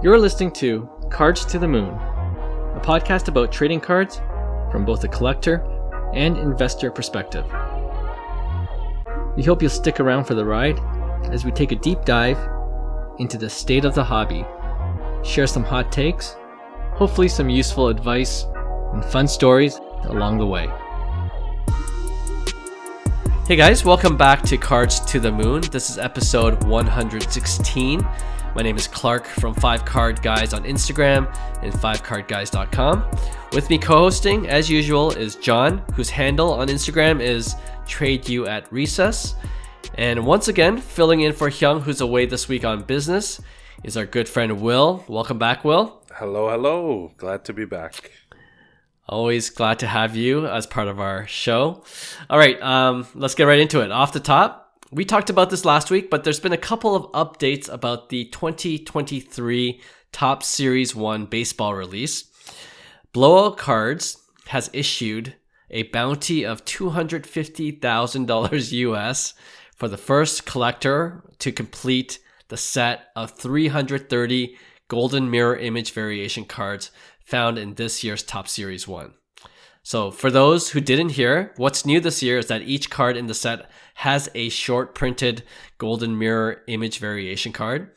You're listening to Cards to the Moon, a podcast about trading cards from both a collector and investor perspective. We hope you'll stick around for the ride as we take a deep dive into the state of the hobby, share some hot takes, hopefully some useful advice, and fun stories along the way. Hey guys, welcome back to Cards to the Moon. This is episode 116. My name is Clark from 5Card Guys on Instagram and 5cardguys.com. With me co-hosting, as usual, is John, whose handle on Instagram is TradeYouAtRecess. And once again, filling in for Hyung, who's away this week on business, is our good friend Will. Welcome back, Will. Hello. Glad to be back. Always glad to have you as part of our show. All right, let's get right into it. Off the top, we talked about this last week, but there's been a couple of updates about the 2023 Topps Series 1 baseball release. Blowout Cards has issued a bounty of $250,000 US for the first collector to complete the set of 330 golden mirror image variation cards found in this year's Topps Series 1. So for those who didn't hear, what's new this year is that each card in the set has a short printed golden mirror image variation card.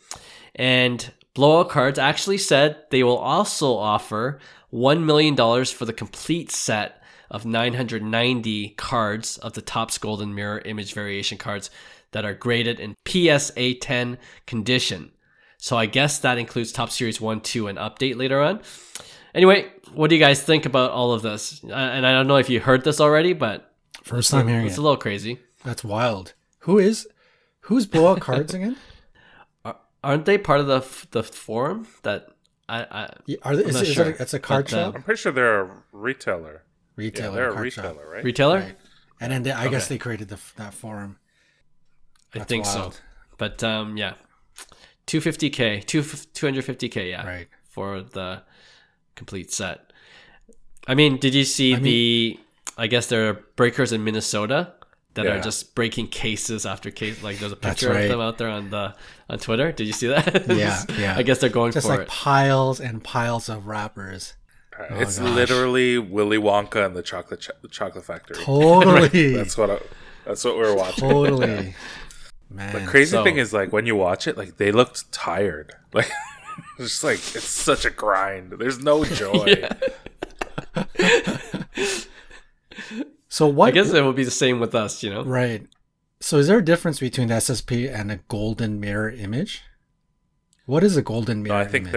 And Blowout Cards actually said they will also offer $1 million for the complete set of 990 cards of the Topps golden mirror image variation cards that are graded in PSA 10 condition. So I guess that includes Topps Series 1, 2, and Update later on. Anyway, what do you guys think about all of this? And I don't know if you heard this already, but first time hearing it. It's a little crazy. That's wild. Who's Blowout Cards again? Aren't they part of the forum that it's a card shop? I'm pretty sure they're a retailer. Yeah, they're a retailer, right? Retailer? Right. And then I guess they created that forum. That's I think wild. So. But yeah. 250K, yeah. Right. For the complete set. I mean, did you see I guess there are breakers in Minnesota that are just breaking cases after case. Like there's a picture of them out there on Twitter. Did you see that? Yeah. I guess they're going just for like it. Piles and piles of wrappers. It's literally Willy Wonka and the Chocolate Factory. Totally. That's what we're watching. Totally. Man. The crazy thing is, like, when you watch it, like, they looked tired. Like, it's just like, it's such a grind. There's no joy. So what? I guess it would be the same with us, you know? Right. So is there a difference between SSP and a golden mirror image? What is a golden mirror image?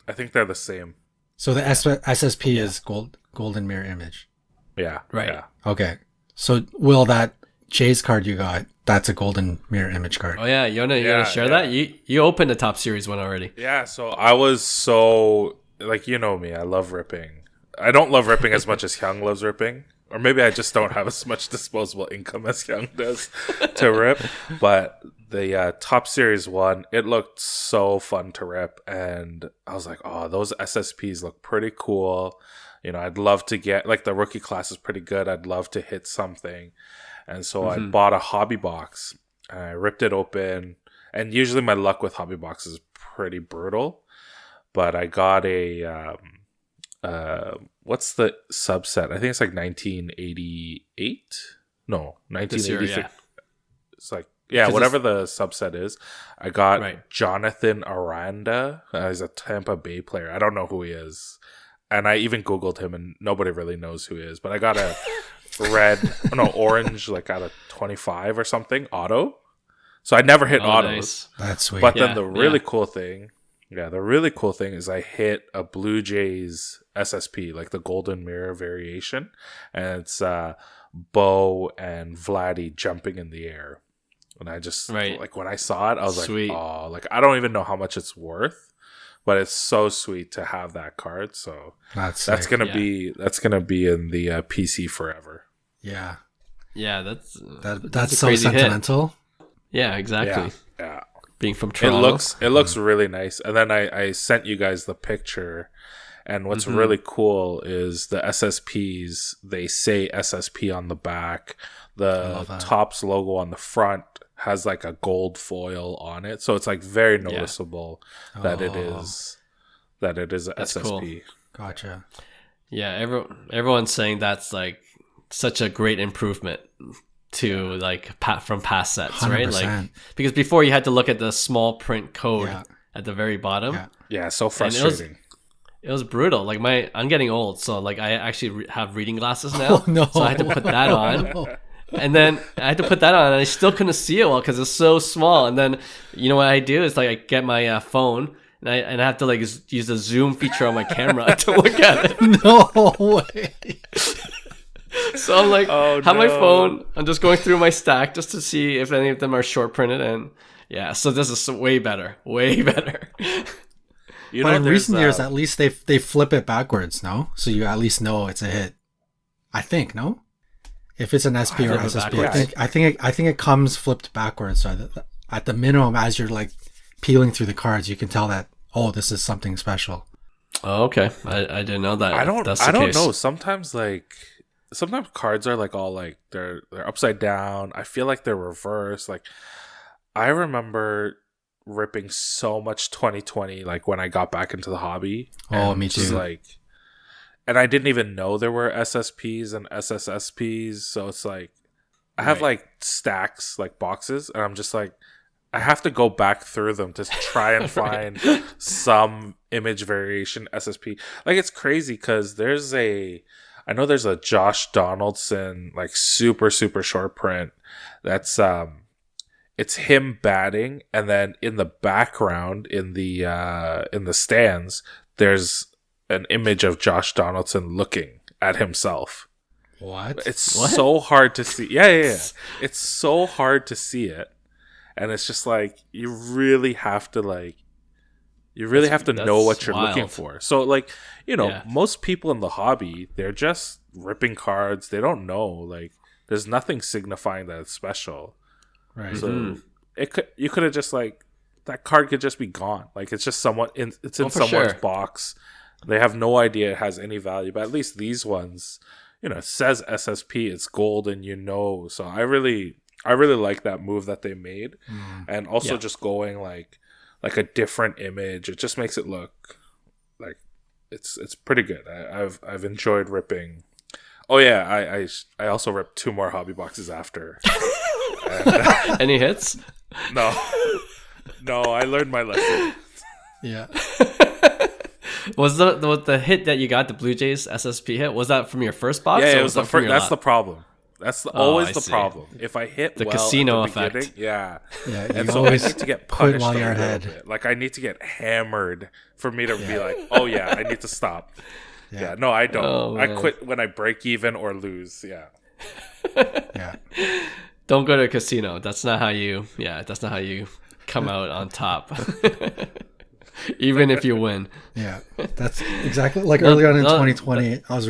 I think they're the same. So the SSP is golden mirror image. Yeah. Right. Yeah. Okay. So will that Jays card you got, that's a golden mirror image card. Oh yeah, you wanna share that? You opened the Topps Series 1 already. Yeah, so I was like, you know me, I love ripping. I don't love ripping as much as Hyung loves ripping. Or maybe I just don't have as much disposable income as Hyung does to rip. But the Topps Series 1, it looked so fun to rip. And I was like, oh, those SSPs look pretty cool. You know, I'd love to get, like, the rookie class is pretty good. I'd love to hit something. And so I bought a hobby box. And I ripped it open. And usually my luck with hobby boxes is pretty brutal. But I got a... what's the subset? I think it's like 1988. No, 1983. Yeah. It's like whatever the subset is. I got Jonathan Aranda as a Tampa Bay player. I don't know who he is, and I even Googled him, and nobody really knows who he is. But I got a orange, like out of 25 or something auto. So I never hit autos. Nice. That's sweet. But then the really cool thing. Yeah, the really cool thing is I hit a Blue Jays SSP, like the golden mirror variation, and it's Bo and Vladdy jumping in the air. And I just, like, when I saw it, I was like, oh, like, I don't even know how much it's worth, but it's so sweet to have that card. So that's gonna be in the PC forever. Yeah. Yeah, that's so sentimental. Hit. Yeah, exactly. Yeah. Being from Toronto. It looks really nice. And then I sent you guys the picture, and what's really cool is the SSPs, they say SSP on the back. The Topps logo on the front has like a gold foil on it. So it's like very noticeable that it is that it is a That's SSP. cool. Gotcha. Yeah, everyone's saying that's like such a great improvement to like from past sets, right? 100%. Like because before you had to look at the small print code Yeah. at the very bottom. Yeah. Yeah, so frustrating. It was brutal. Like I'm getting old, so like I actually have reading glasses now. Oh, no. So I had to put that on. No. And then I had to put that on, and I still couldn't see it well because it's so small. And then you know what I do is like I get my phone and I have to like use the zoom feature on my camera to look at it. No way. So I'm like, Oh, have my no. phone. I'm just going through my stack just to see if any of them are short printed, and yeah. So this is way better, way better. You But know, in there's, recent years, at least they flip it backwards, no? So you at least know it's a hit. I think, no? If it's an SP or flip it SSP, backwards. I think it comes flipped backwards. So that at the minimum, as you're like peeling through the cards, you can tell that this is something special. Oh, okay. I didn't know that. I don't That's the case. know. Sometimes cards are like all like they're upside down. I feel like they're reversed. Like I remember ripping so much 2020 like when I got back into the hobby. Oh, And me just, too. like, and I didn't even know there were SSPs and SSSPs. So it's like I have Right. like stacks, like boxes, and I'm just like I have to go back through them to try and find some image variation SSP. Like it's crazy because I know there's a Josh Donaldson like super short print that's it's him batting, and then in the background in the stands there's an image of Josh Donaldson looking at himself. What? It's What? so hard to see. Yeah. It's so hard to see it. And it's just like you really have to know what you're looking wild. for. So like, Yeah. most people in the hobby, they're just ripping cards. They don't know, like there's nothing signifying that it's special. Right. So you could have just like that card could just be gone. Like it's just it's in Oh, for someone's sure. box. They have no idea it has any value, but at least these ones, it says SSP, it's gold, and so I really like that move that they made. And also Yeah. just going like a different image. It just makes it look like it's pretty good. I've enjoyed ripping. Oh yeah, I also ripped 2 more hobby boxes after. Any hits? No, I learned my lesson. Yeah. Was the hit that you got, the Blue Jays SSP hit, was that from your first box? Yeah, or it was that the from first. your That's lap? the problem. That's I always the see. problem. If I hit The well casino at the effect. beginning, yeah. Yeah. And You so I always need to get quit punished while a you're little ahead. bit. Like I need to get hammered for me to be like, oh yeah, I need to stop. Yeah. No, I don't. Oh, I man. quit when I break even or lose. Yeah. Yeah. Don't go to a casino. That's not how you come out on top. Even if you win. Yeah, that's exactly like No, early on in no, 2020. I was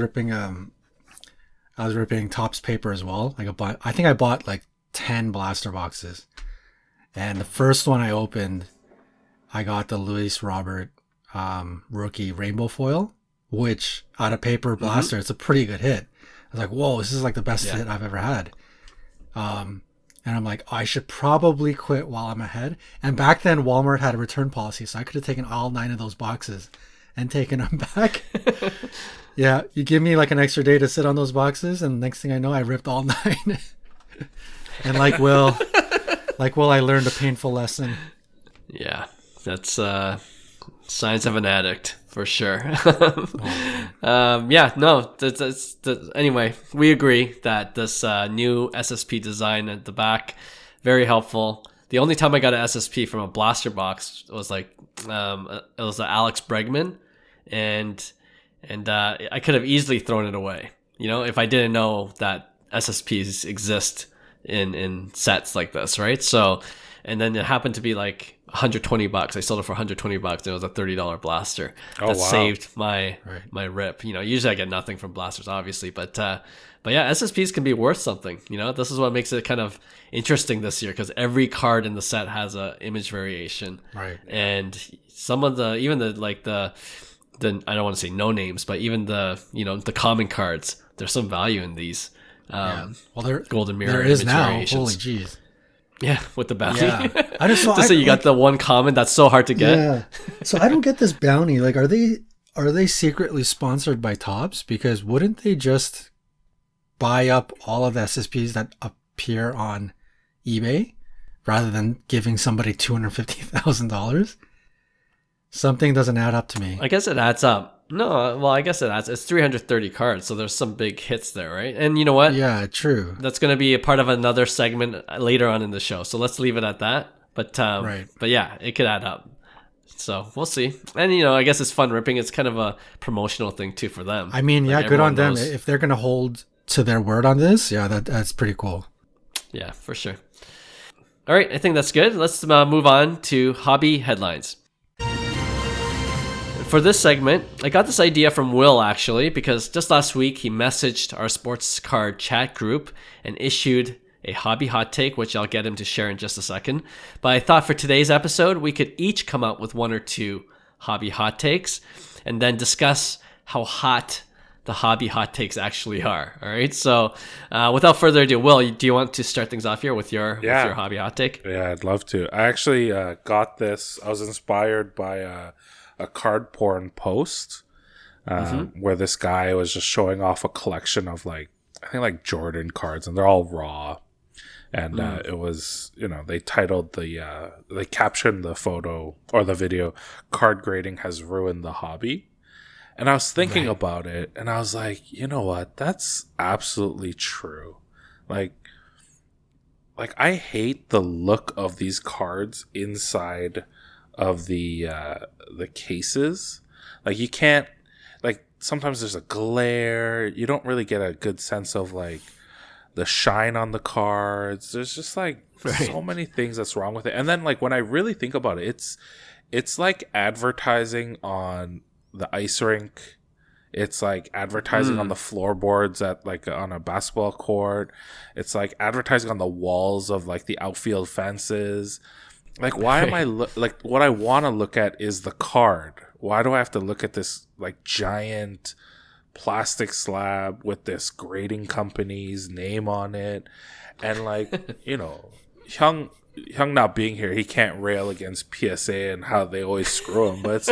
ripping Topps paper as well. Like I think I bought like 10 blaster boxes, and the first one I opened, I got the Luis Robert rookie rainbow foil, which out of paper blaster, it's a pretty good hit. I was like, whoa, this is like the best hit I've ever had. And I'm like, I should probably quit while I'm ahead. And back then, Walmart had a return policy, so I could have taken all 9 of those boxes and taken them back. Yeah, you give me like an extra day to sit on those boxes, and next thing I know, I ripped all 9. And like Will, I learned a painful lesson. Yeah, that's signs of an addict for sure. Anyway, we agree that this new SSP design at the back, very helpful. The only time I got an SSP from a blaster box was like it was Alex Bregman, and I could have easily thrown it away, if I didn't know that SSPs exist in sets like this, right? So, and then it happened to be like $120. I sold it for $120, and it was a $30 blaster. Oh, That wow. saved my rip. Usually I get nothing from blasters, obviously, but yeah, SSPs can be worth something. This is what makes it kind of interesting this year, because every card in the set has a image variation, Right. and some of the I don't want to say no names, but even the common cards, there's some value in these. Well, there Golden Mirror there is image now. variations. Holy jeez. Yeah, with the bounty. Yeah. I just saw you got the one comment that's so hard to get. Yeah. So I don't get this bounty. Like, are they secretly sponsored by Topps? Because wouldn't they just buy up all of the SSPs that appear on eBay rather than giving somebody $250,000? Something doesn't add up to me. I guess it adds up. No, well, I guess it adds. It's 330 cards, so there's some big hits there, right? And you know what? Yeah, true. That's going to be a part of another segment later on in the show, so let's leave it at that. But Right. But yeah, it could add up. So we'll see. And I guess it's fun ripping. It's kind of a promotional thing too for them. I mean, like, yeah, good on them. knows. If they're going to hold to their word on this, yeah, that's pretty cool. Yeah, for sure. All right, I think that's good. Let's move on to hobby headlines. For this segment, I got this idea from Will, actually, because just last week he messaged our sports card chat group and issued a hobby hot take, which I'll get him to share in just a second. But I thought for today's episode, we could each come up with one or two hobby hot takes and then discuss how hot the hobby hot takes actually are. All right. So without further ado, Will, do you want to start things off here with your hobby hot take? Yeah, I'd love to. I actually got this. I was inspired by a card porn post where this guy was just showing off a collection of I think Jordan cards, and they're all raw. And it was, they titled they captioned the photo or the video, "Card grading has ruined the hobby." And I was thinking about it, and I was like, you know what? That's absolutely true. Like I hate the look of these cards inside of the cases. Like, you can't, sometimes there's a glare. You don't really get a good sense of the shine on the cards. There's just so many things that's wrong with it. And then when I really think about it, it's like advertising on the ice rink. It's like advertising on the floorboards at on a basketball court. It's like advertising on the walls of the outfield fences. Why am I what I want to look at is the card. Why do I have to look at this giant plastic slab with this grading company's name on it? And Hyung not being here, he can't rail against PSA and how they always screw him. But it's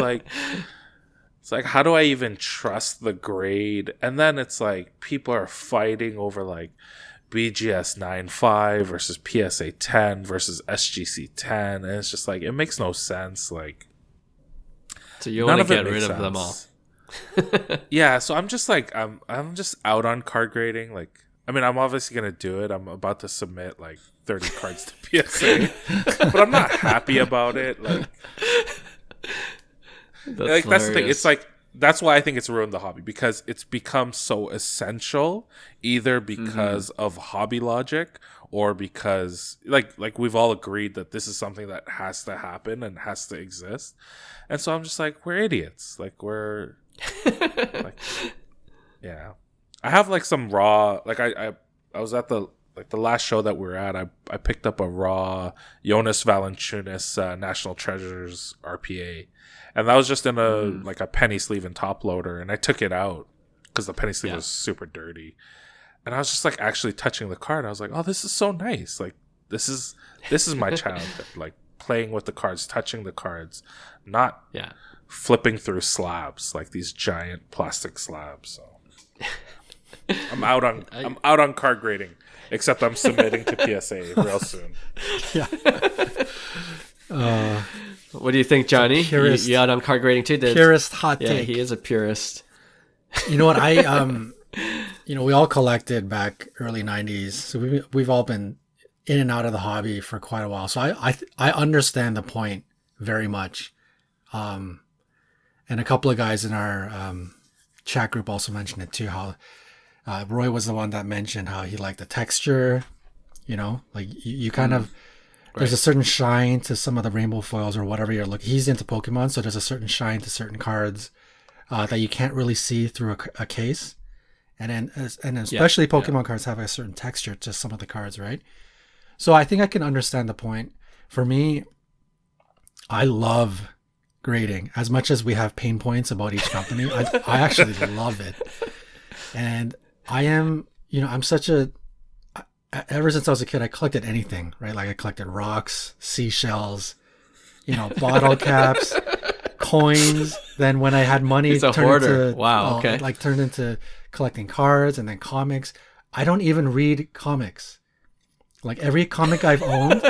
how do I even trust the grade? And then it's people are fighting over BGS 9.5 versus PSA 10 versus SGC 10, and it's just it makes no sense. So you want to get rid of them all? Yeah, so I'm just I'm just out on card grading. I mean, I'm obviously gonna do it. I'm about to submit 30 cards to PSA, but I'm not happy about it. That's the thing. It's that's why I think it's ruined the hobby, because it's become so essential, either because of hobby logic or because we've all agreed that this is something that has to happen and has to exist. And so I'm just we're idiots. We're yeah. I have some raw, I was at the last show that we were at, I picked up a raw Jonas Valanciunas National Treasures RPA. And that was just in a penny sleeve and top loader, and I took it out because the penny sleeve was super dirty. And I was just actually touching the card. I was like, "Oh, this is so nice! This is my childhood, playing with the cards, touching the cards, not flipping through slabs these giant plastic slabs." So I'm out on card grading, except I'm submitting to PSA real soon. Yeah. What do you think, Johnny? You out on card grading too? Purist hot take. Yeah, he is a purist. You know what? We all collected back early 90s. So we've all been in and out of the hobby for quite a while. So I understand the point very much. And a couple of guys in our chat group also mentioned it too, how Roy was the one that mentioned how he liked the texture, you kind of, there's a certain shine to some of the rainbow foils or whatever you're looking. He's into Pokemon, so there's a certain shine to certain cards that you can't really see through a case. And especially Pokemon cards have a certain texture to some of the cards, right? So I think I can understand the point. For me, I love grading. As much as we have pain points about each company, I actually love it. And I am, I'm such a... ever since I was a kid, I collected anything, right? Like I collected rocks, seashells, bottle caps, coins. Then when I had money, He's a hoarder. Wow. Okay. Like turned into collecting cards and then comics. I don't even read comics. Like every comic I've owned,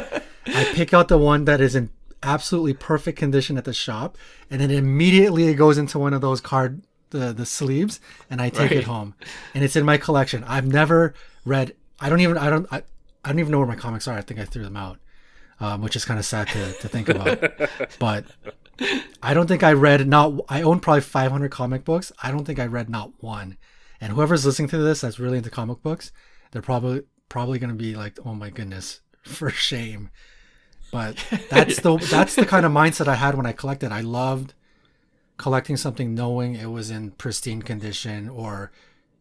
I pick out the one that is in absolutely perfect condition at the shop, and then immediately it goes into one of those the sleeves, and I take it home, and it's in my collection. I've never read. I don't even know where my comics are. I think I threw them out, which is kind of sad to think about. But I don't think I read I own probably 500 comic books. I don't think I read not one. And whoever's listening to this that's really into comic books, they're probably going to be like, oh my goodness, for shame. But that's the kind of mindset I had when I collected. I loved collecting something knowing it was in pristine condition, or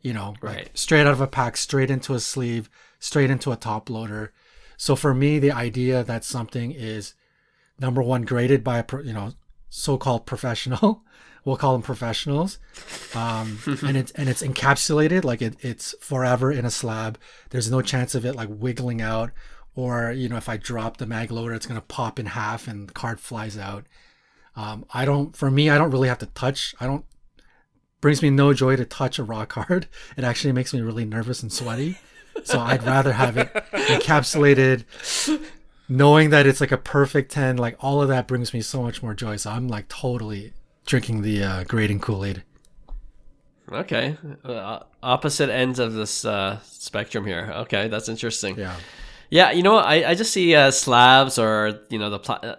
like straight out of a pack, straight into a sleeve, straight into a top loader. So for me, the idea that something is, number one, graded by a so-called professional, we'll call them professionals, and it's encapsulated, like it's forever in a slab. There's no chance of it like wiggling out, or if I drop the mag loader, it's gonna pop in half and the card flies out. I don't really have to touch. Brings me no joy to touch a raw card. It actually makes me really nervous and sweaty. So I'd rather have it encapsulated, knowing that it's like a perfect 10. Like all of that brings me so much more joy. So I'm like totally drinking the grading Kool-Aid. Okay. Opposite ends of this spectrum here. Okay, that's interesting. Yeah. Yeah, I just see slabs, or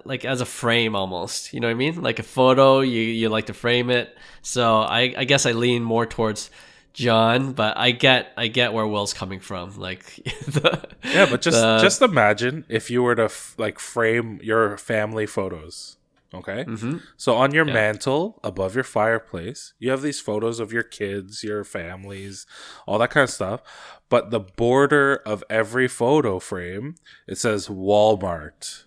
like as a frame almost. You know what I mean? Like a photo, you like to frame it. So I guess I lean more towards John, but I get where Will's coming from. Like but just imagine if you were to frame your family photos. Okay, so on your mantle above your fireplace, you have these photos of your kids, your families, all that kind of stuff. But the border of every photo frame, it says Walmart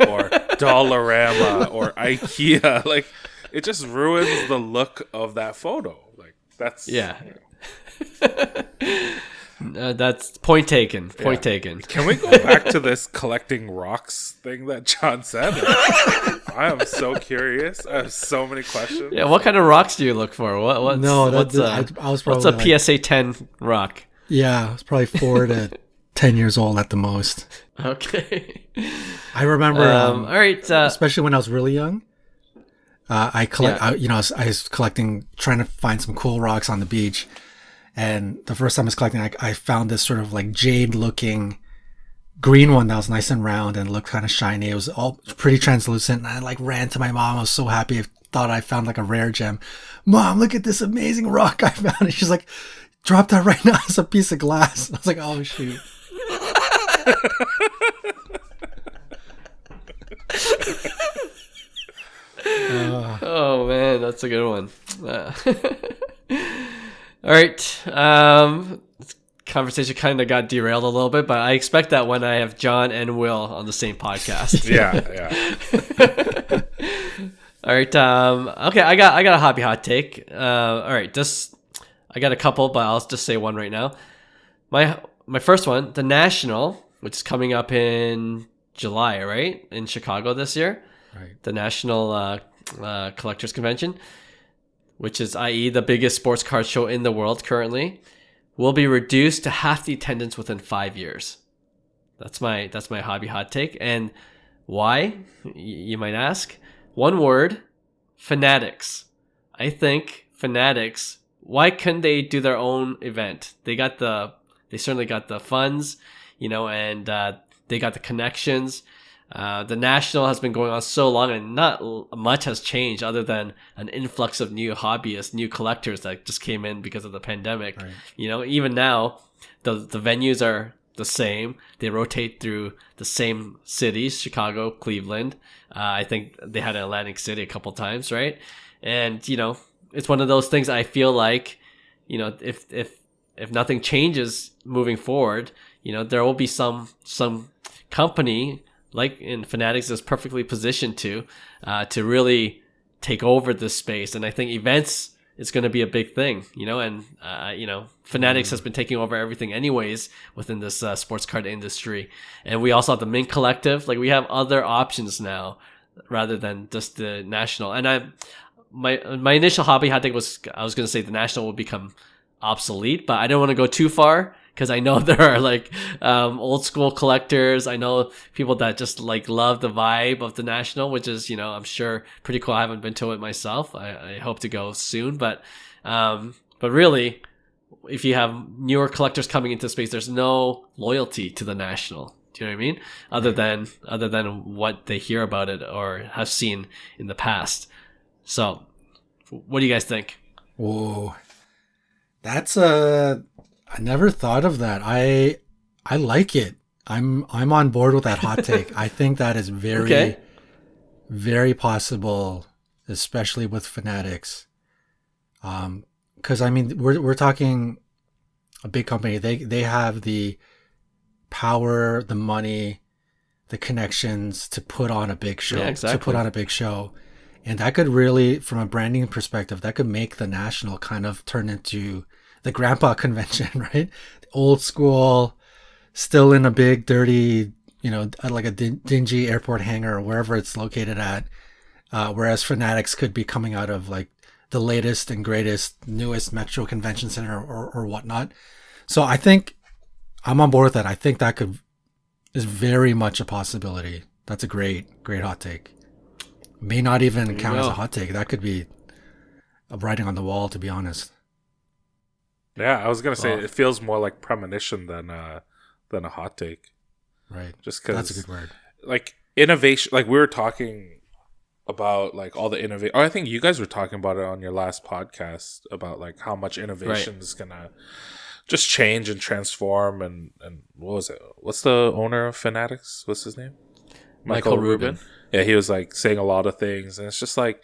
or Dollarama or IKEA. Like, it just ruins the look of that photo. Like, that's that's point taken. Point taken. Can we go back to this collecting rocks thing that John said? I am so curious. I have so many questions. Yeah, what kind of rocks do you look for? I was probably what's a PSA 10 rock? Yeah, I was probably 4 to 10 years old at the most. Okay. I remember. All right. Especially when I was really young. I was collecting, trying to find some cool rocks on the beach. And the first time I was collecting, I found this sort of like jade looking green one that was nice and round and looked kind of shiny. It was all pretty translucent. And I like ran to my mom. I was so happy. I thought I found like a rare gem. Mom, look at this amazing rock I found. And she's like, drop that right now. It's a piece of glass. I was like, oh shoot. Oh man, that's a good one. All right. Conversation kind of got derailed a little bit, but I expect that when I have John and Will on the same podcast. Yeah. All right. Okay, I got a hobby hot take. All right, I got a couple, but I'll just say one right now. My first one, the National, which is coming up in July, right? In Chicago this year. Right. The National Collectors Convention, which is, i.e., the biggest sports card show in the world currently, will be reduced to half the attendance within 5 years. That's my hobby hot take. And why, you might ask? One word: fanatics. I think fanatics. Why couldn't they do their own event? They certainly got the funds, and they got the connections. The National has been going on so long, and not much has changed other than an influx of new hobbyists, new collectors that just came in because of the pandemic. Right. Even now, the venues are the same. They rotate through the same cities: Chicago, Cleveland. I think they had Atlantic City a couple times, right? And it's one of those things. I feel like, if nothing changes moving forward, there will be some company like in Fanatics is perfectly positioned to really take over this space. And I think events it's going to be a big thing, and Fanatics has been taking over everything anyways within this sports card industry. And we also have the Mint Collective. Like, we have other options now rather than just the National. And my initial hobby, I think, I was going to say the National will become obsolete, but I don't want to go too far, because I know there are like old school collectors. I know people that just like love the vibe of the National, which is, I'm sure pretty cool. I haven't been to it myself. I hope to go soon, but really, if you have newer collectors coming into space, there's no loyalty to the National. Do you know what I mean? Other than what they hear about it or have seen in the past. So, what do you guys think? Whoa, I never thought of that. I like it. I'm on board with that hot take. I think that is very, very possible, especially with Fanatics. Because we're talking a big company. They have the power, the money, the connections to put on a big show. Yeah, exactly. And that could really, from a branding perspective, that could make the National kind of turn into the grandpa convention, right? Old school, still in a big, dirty, like a dingy airport hangar or wherever it's located at. Whereas Fanatics could be coming out of like the latest and greatest, newest Metro Convention Center or whatnot. So I think I'm on board with that. I think that is very much a possibility. That's a great hot take. May not even count as a hot take. That could be a writing on the wall, to be honest. Yeah, I was gonna say it feels more like premonition than a hot take, right? Just because that's a good word. Like innovation, like we were talking about, like all the innovation. I think you guys were talking about it on your last podcast about like how much innovation is gonna just change and transform. And what was it? What's the owner of Fanatics? What's his name? Michael Rubin. Yeah, he was like saying a lot of things, and it's just like,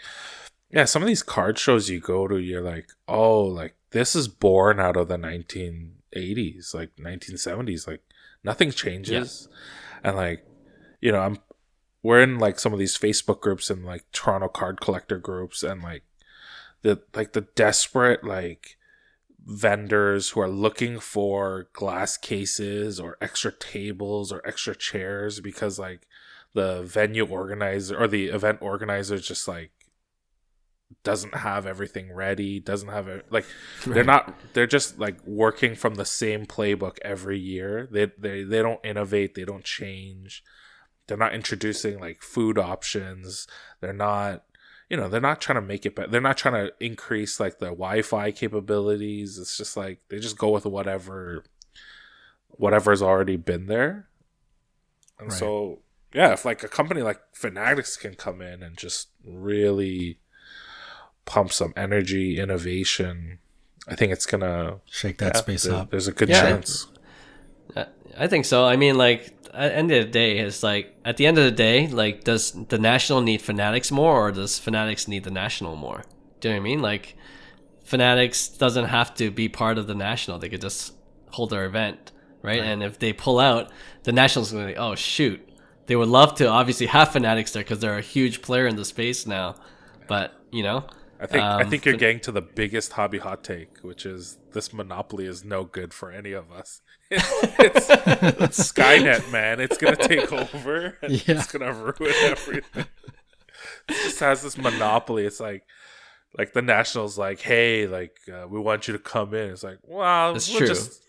yeah, some of these card shows you go to, you're like, oh, like this is born out of the 1980s, like 1970s, like nothing changes. Yeah. And like, we're in like some of these Facebook groups and like Toronto card collector groups, and like the desperate like vendors who are looking for glass cases or extra tables or extra chairs because like the venue organizer or the event organizer just like doesn't have everything ready, doesn't have it like they're just like working from the same playbook every year. They don't innovate, they don't change, they're not introducing like food options, they're not trying to make it better, they're not trying to increase like the Wi-Fi capabilities. It's just like they just go with whatever's already been there. And so yeah, if like a company like Fanatics can come in and just really pump some energy, innovation, I think it's gonna shake that space up. There's a good chance. I think so. I mean, like at the end of the day, like does the National need Fanatics more, or does Fanatics need the National more? Do you know what I mean? Like Fanatics doesn't have to be part of the National. They could just hold their event, right? And if they pull out, the National's gonna be like, oh shoot. They would love to obviously have Fanatics there because they're a huge player in the space now, but I think you're getting to the biggest hobby hot take, which is this monopoly is no good for any of us. It's Skynet, man. It's gonna take over and it's gonna ruin everything. It just has this monopoly. It's like the Nationals, like, hey, like we want you to come in. It's like, well,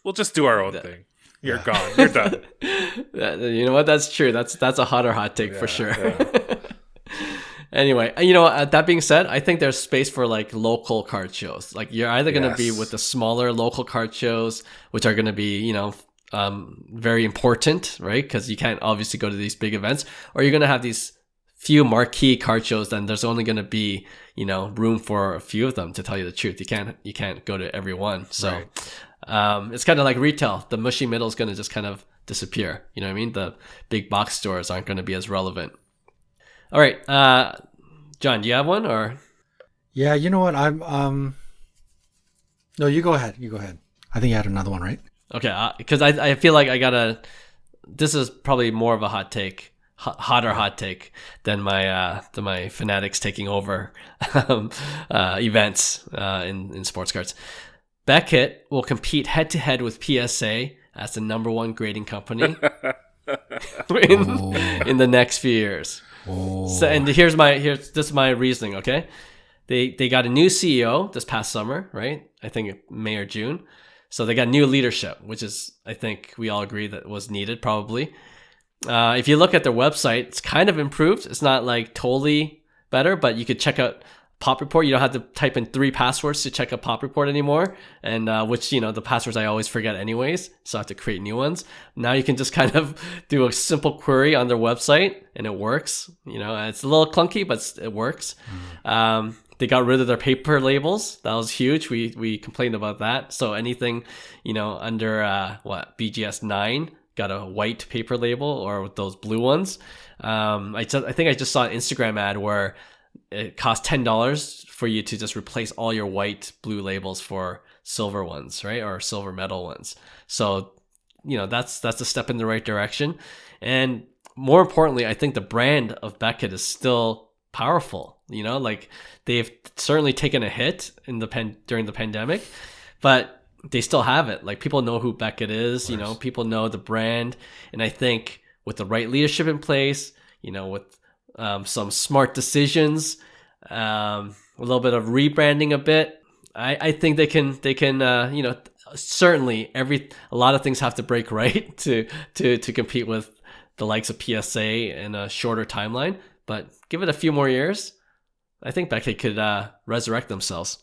we'll just do our own thing. You're gone. You're done. You know what? That's true. That's a hotter hot take for sure. Yeah. Anyway, that being said, I think there's space for like local card shows. Like you're either going to be with the smaller local card shows, which are going to be, very important, right? Because you can't obviously go to these big events, or you're going to have these few marquee card shows. Then there's only going to be, room for a few of them. To tell you the truth, you can't go to every one. So it's kind of like retail. The mushy middle is going to just kind of disappear. You know what I mean? The big box stores aren't going to be as relevant. All right, John, do you have one or? Yeah, you know what? No, you go ahead. I think you had another one, right? Okay, because I feel like this is probably more of a hot take hotter hot take than my fanatics taking over events in sports cards. Beckett will compete head to head with PSA as the number one grading company in the next few years. So, and this is my reasoning. Okay, they got a new CEO this past summer, right? I think May or June. So they got new leadership, which is, I think we all agree that was needed probably. If you look at their website, it's kind of improved. It's not like totally better, but you could check out Pop Report. You don't have to type in 3 passwords to check a Pop Report anymore, and which, the passwords I always forget anyways, so I have to create new ones. Now you can just kind of do a simple query on their website, and it works. It's a little clunky, but it works. They got rid of their paper labels. That was huge. We complained about that. So anything, under BGS 9 got a white paper label, or with those blue ones. I think I just saw an Instagram ad where it cost $10 for you to just replace all your white blue labels for silver ones, right? Or silver metal ones. So, that's a step in the right direction. And more importantly, I think the brand of Beckett is still powerful. Like they've certainly taken a hit during the pandemic, but they still have it. Like people know who Beckett is, people know the brand. And I think with the right leadership in place, with some smart decisions, a little bit of rebranding a bit, I think they can certainly a lot of things have to break right to compete with the likes of PSA in a shorter timeline, but give it a few more years. I think Beckett could resurrect themselves.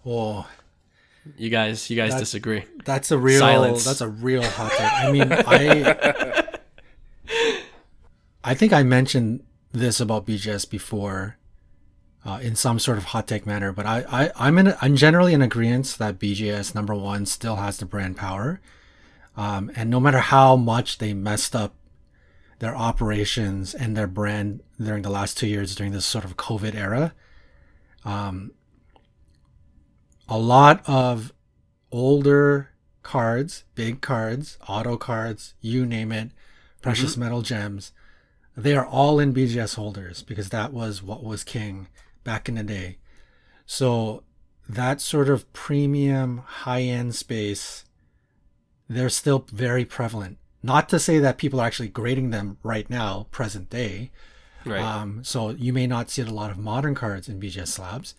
Well, you guys disagree. That's a real silence. That's a real hot take. I mean, I think I mentioned this about BGS before, in some sort of hot take manner, but I'm generally in agreement that BGS number 1 still has the brand power, and no matter how much they messed up their operations and their brand during the last 2 years during this sort of COVID era, a lot of older cards, big cards, auto cards, you name it, precious metal gems, they are all in BGS holders because that was what was king back in the day. So that sort of premium high-end space, they're still very prevalent. Not to say that people are actually grading them right now, present day. Right. So you may not see a lot of modern cards in BGS slabs,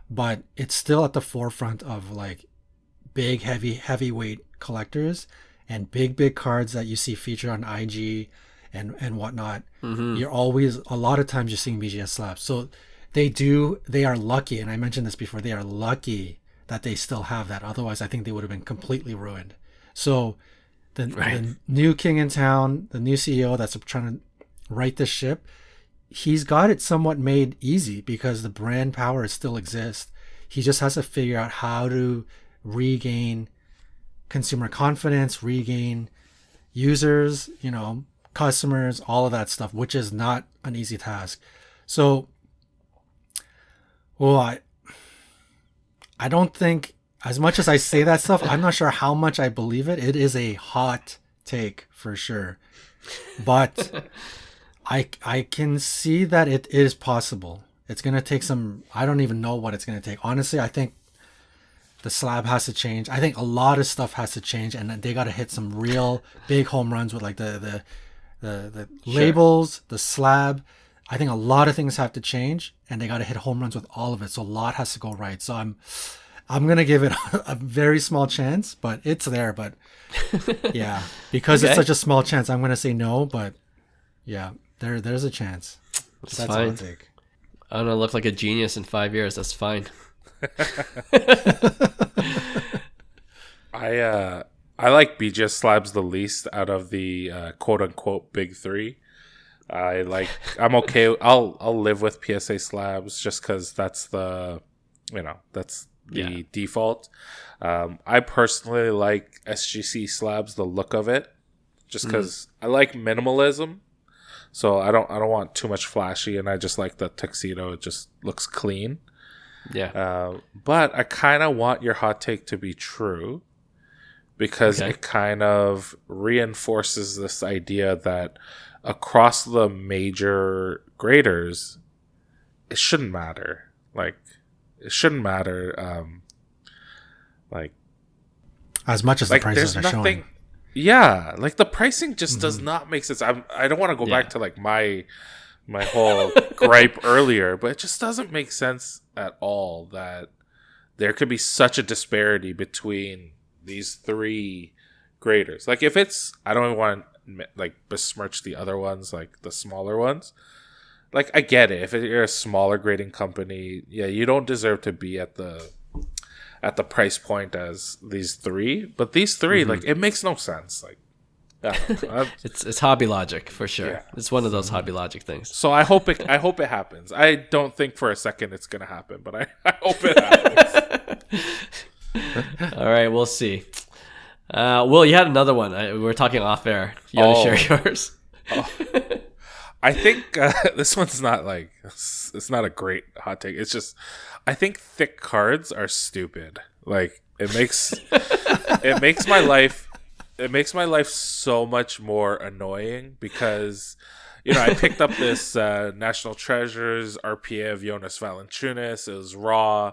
but it's still at the forefront of like big, heavyweight collectors and big cards that you see featured on IG and whatnot. You're always, a lot of times you're seeing BGS slabs. So they are lucky, and I mentioned this before, they are lucky that they still have that. Otherwise, I think they would have been completely ruined. So the new king in town, the new CEO that's trying to right the ship, he's got it somewhat made easy because the brand power still exists. He just has to figure out how to regain consumer confidence, regain users, customers, all of that stuff, which is not an easy task. So, I don't think, as much as I say that stuff, I'm not sure how much I believe it. It is a hot take for sure. But I can see that it is possible. It's going to take some, I don't even know what it's going to take. Honestly, I think the slab has to change. I think a lot of stuff has to change, and they got to hit some real big home runs with like the labels, the slab. I think a lot of things have to change, and they got to hit home runs with all of it. So a lot has to go right. So I'm going to give it a very small chance, but it's there. But yeah, because it's such a small chance, I'm going to say no, but yeah, there's a chance. That's fine. I'm going to look like a genius in 5 years. That's fine. I like BGS slabs the least out of the quote unquote big 3. I'm okay. I'll live with PSA slabs just because that's the default. I personally like SGC slabs, the look of it, just because I like minimalism. So I don't want too much flashy, and I just like the tuxedo. It just looks clean. Yeah. But I kind of want your hot take to be true, because it kind of reinforces this idea that across the major graders, it shouldn't matter. Like, it shouldn't matter. Like, as much as the prices are showing. Yeah, like the pricing just does not make sense. I don't want to go back to like my whole gripe earlier, but it just doesn't make sense at all that there could be such a disparity between these three graders. Like, if it's, I don't even want to like besmirch the other ones, like the smaller ones. Like, I get it. If you're a smaller grading company, yeah, you don't deserve to be at the price point as these three. But these three, like, it makes no sense. Like, it's hobby logic for sure. Yeah. It's one of those hobby logic things. So I hope it happens. I don't think for a second it's gonna happen, but I hope it happens. All right, we'll see. Will, you had another one. We were talking off air. You want to share yours? I think this one's not like, it's not a great hot take. It's just, I think thick cards are stupid. Like, it makes my life so much more annoying because, you know, I picked up this National Treasures RPA of Jonas Valanciunas. It was raw,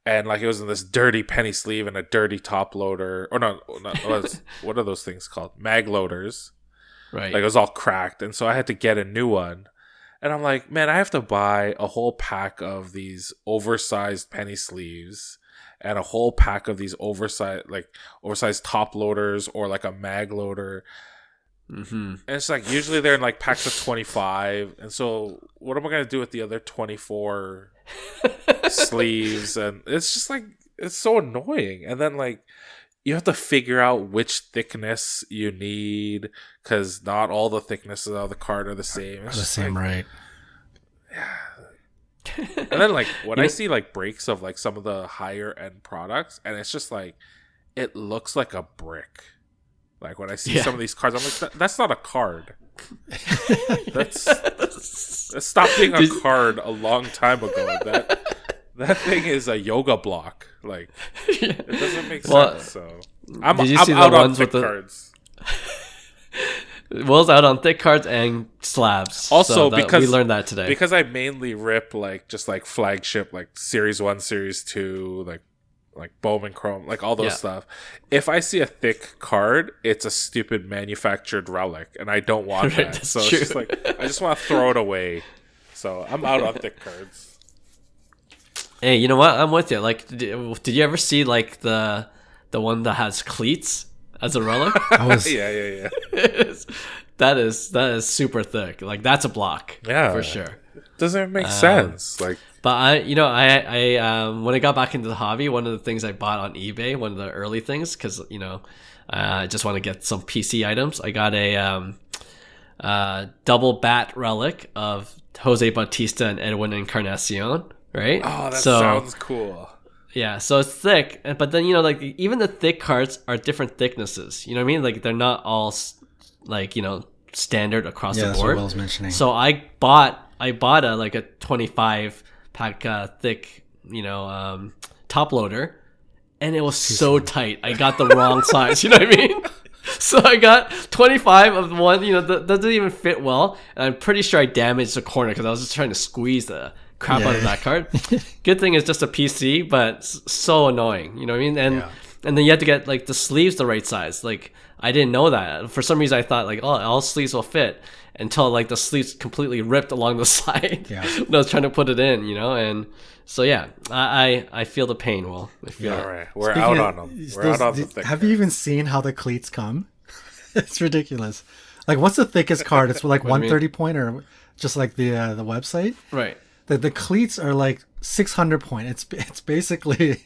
and like it was in this dirty penny sleeve and a dirty top loader. Or no, what are those things called? Mag loaders. Right. Like, it was all cracked, and so I had to get a new one. And I'm like, man, I have to buy a whole pack of these oversized penny sleeves and a whole pack of these oversized top loaders or like a mag loader. And it's like, usually they're in like packs of 25. And so what am I going to do with the other 24 sleeves? And it's just like, it's so annoying. And then like, you have to figure out which thickness you need because not all the thicknesses of the card are the same. It's the same, like, right? Yeah. And then like when I see like breaks of like some of the higher end products, and it's just like, it looks like a brick. Like when I see some of these cards, I'm like, that's not a card. That's stopped being a card a long time ago. That thing is a yoga block. Like, it doesn't make sense. So I'm out on thick cards. Will's out on thick cards and slabs. Also, so because we learned that today. Because I mainly rip like just like flagship, like Series 1, Series 2, like Bowman Chrome, like all those stuff. If I see a thick card, it's a stupid manufactured relic, and I don't want that. So it's just like, I just want to throw it away. So I'm out on thick cards. Hey, you know what? I'm with you. Like, did you ever see like the one that has cleats as a relic? Yeah. That is super thick. Like, that's a block. Yeah, for sure. Doesn't make sense. Like, but I when I got back into the hobby, one of the things I bought on eBay, one of the early things, because I just want to get some PC items. I got a double bat relic of Jose Bautista and Edwin Encarnacion. Right? Oh, that sounds cool. Yeah, so it's thick, but then like even the thick cards are different thicknesses. You know what I mean? Like, they're not all like standard across the board. That's what Will's mentioning. So I bought a 25 pack thick top loader, and it was so tight. I got the wrong size. You know what I mean? So I got 25 of one. That doesn't even fit well, and I'm pretty sure I damaged the corner because I was just trying to squeeze the crap out of that card. Good thing it's just a PC, but so annoying. You know what I mean? And then you have to get like the sleeves the right size. Like, I didn't know that. For some reason I thought like, oh, all sleeves will fit, until like the sleeves completely ripped along the side when I was trying to put it in, and so I feel the pain. Will I feel all right. We're out on them. We're out on the thick. Have you even seen how the cleats come? It's ridiculous. Like, what's the thickest card? It's like 130 point, or just like the website, right? The cleats are like 600 point. It's basically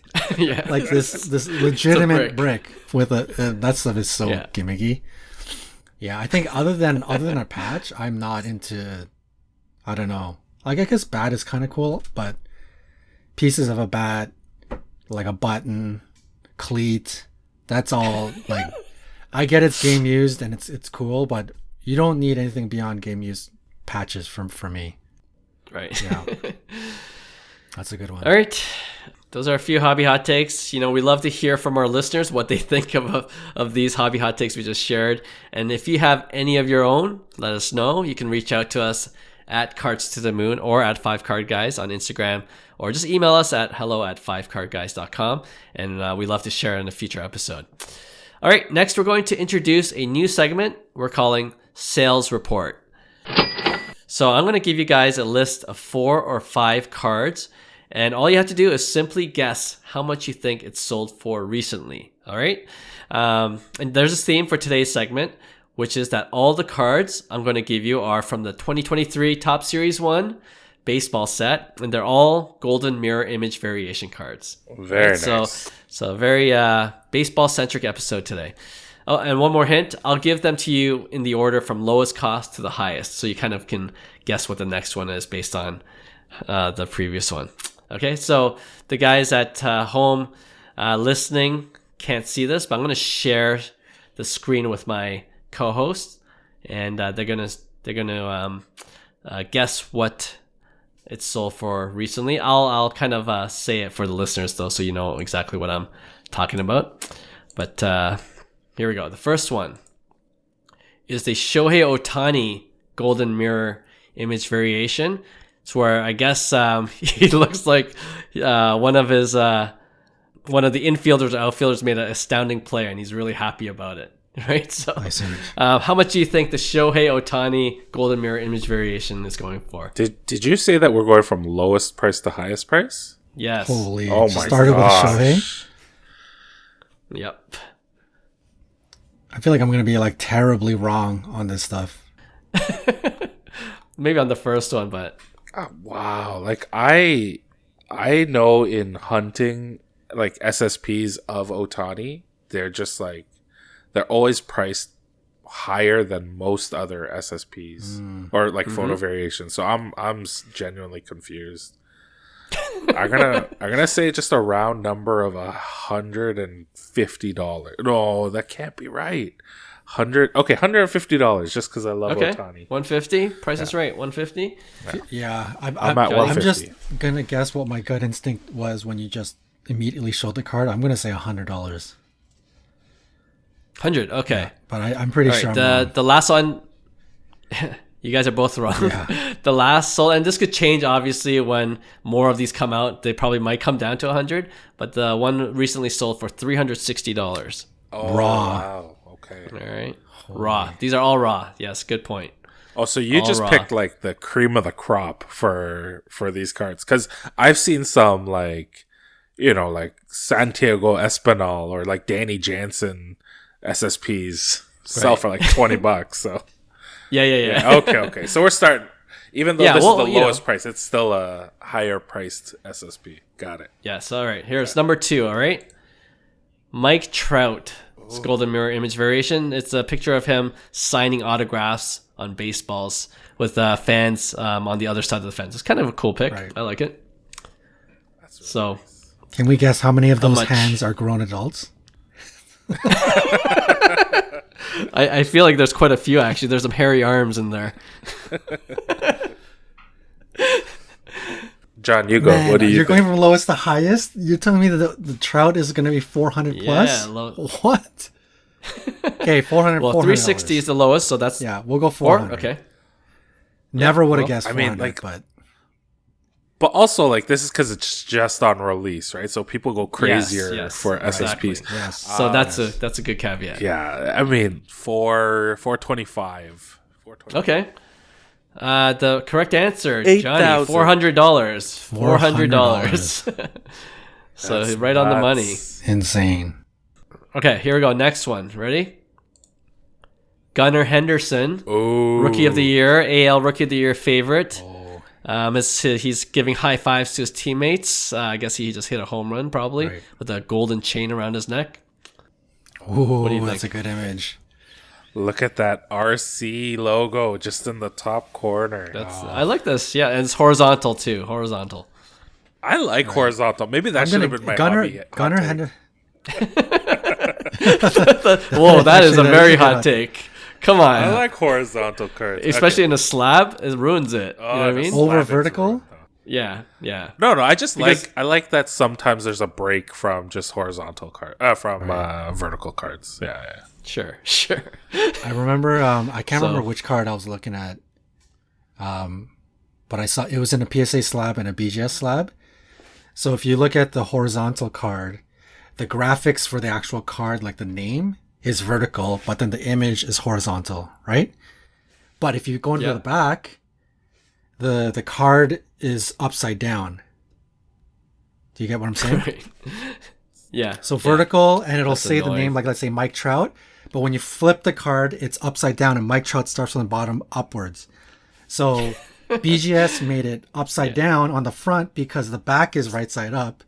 like this legitimate brick with that stuff is so gimmicky. Yeah, I think other than a patch, I'm not into. I don't know. Like, I guess bat is kind of cool, but pieces of a bat, like a button, cleat, that's all like. I get it's game used and it's cool, but you don't need anything beyond game used patches for me. Right. Yeah. That's a good one. All right. those are a few hobby hot takes. You know, we love to hear from our listeners what they think of these hobby hot takes we just shared. And if you have any of your own, let us know. You can reach out to us at Cards to the Moon or at 5cardguys on Instagram, or just email us at hello@5cardguys.com, and we love to share in a future episode. All right, next we're going to introduce a new segment we're calling Sales Report. So I'm going to give you guys a list of 4 or 5 cards, and all you have to do is simply guess how much you think it's sold for recently. All right, and there's a theme for today's segment, which is that all the cards I'm going to give you are from the 2023 Topps Series 1 baseball set, and they're all golden mirror image variation cards. Very nice. So very baseball-centric episode today. Oh, and one more hint, I'll give them to you in the order from lowest cost to the highest, so you kind of can guess what the next one is based on the previous one. Okay, so the guys at home listening can't see this, but I'm going to share the screen with my co-host, and they're gonna guess what it's sold for recently. I'll kind of say it for the listeners though, so you know exactly what I'm talking about. But here we go. The first one is the Shohei Ohtani golden mirror image variation. It's where I guess he looks like one of the infielders or outfielders made an astounding play, and he's really happy about it. Right, so I see. How much do you think the Shohei Ohtani golden mirror image variation is going for? Did you say that we're going from lowest price to highest price? Yes. Holy! Oh my Started gosh. with Shohei. Yep. I feel like I'm gonna be like terribly wrong on this stuff. Maybe on the first one, but Oh, wow! Like I know in hunting, like SSPs of Ohtani, they're just like they're always priced higher than most other SSPs or like photo variations. So I'm genuinely confused. I'm gonna say just a round number of $150. No, that can't be right. $150 just because I love Ohtani. 150. Price is right. 150. Yeah, I'm at 150. I'm just gonna guess what my gut instinct was when you just immediately showed the card. I'm gonna say $100. 100. Okay. Yeah, but I'm pretty sure I'm wrong. The last one. You guys are both wrong. Yeah. The last sold, and this could change obviously when more of these come out. They probably might come down to 100, but the one recently sold for $360. Oh, Raw. Wow. Okay. All right. Raw. These are all raw. Yes, good point. Oh, so you All just raw. picked like the cream of the crop for these cards? Because I've seen some like, like Santiago Espinal or like Danny Jansen SSPs sell for like $20. So Yeah. okay. So we're starting. Even though this is the lowest price, it's still a higher priced SSP. Got it. Yes. All right. Here's number 2. All right. Mike Trout. It's golden mirror image variation. It's a picture of him signing autographs on baseballs with fans on the other side of the fence. It's kind of a cool pic. Right. I like it. That's really So, nice. Can we guess how many of those much? hands are grown adults? I feel like there's quite a few actually. There's some hairy arms in there. John, you go. Man, What do you you're think? going from lowest to highest? You're telling me that the Trout is going to be 400 plus? What? Okay, 400. Well, 360 is the lowest, so that's Yeah, we'll go 4. 400. Okay. Never would have well, guessed I 400, mean, like- but But also, like, this is because it's just on release, right? So people go crazier yes, for exactly. SSPs. yes. So that's a good caveat. Yeah, I mean, 425. 425. Okay. The correct answer, Johnny, $8,000. $400. So right on the money. Insane. Okay, here we go. Next one. Ready? Gunnar Henderson, Ooh. Rookie of the Year, AL Rookie of the Year favorite. He's giving high fives to his teammates. I guess he just hit a home run probably Right. with a golden chain around his neck. Ooh, do you that's a think? good image. Look at that RC logo just in the top corner. I like this. Yeah, and it's horizontal too. Horizontal. I like horizontal. Maybe that should have been my hobby. Gunnar hot Henderson. Whoa, that is Actually, a that very is a good hot one. take. Come on. I like horizontal cards. Especially in a slab, it ruins it. You know what I mean? Over vertical? Yeah. No, I just Because- I like that sometimes there's a break from just horizontal vertical cards. Yeah. Sure. I remember. I can't So- remember which card I was looking at. But I saw it was in a PSA slab and a BGS slab. So if you look at the horizontal card, the graphics for the actual card, like the name, is vertical, but then the image is horizontal, right? But if you go into Yeah. the back, the card is upside down. Do you get what I'm saying? Right. Yeah. So vertical, and it'll That's say the annoying. name, like let's say Mike Trout. But when you flip the card, it's upside down, and Mike Trout starts from the bottom upwards. So BGS made it upside down on the front because the back is right side up.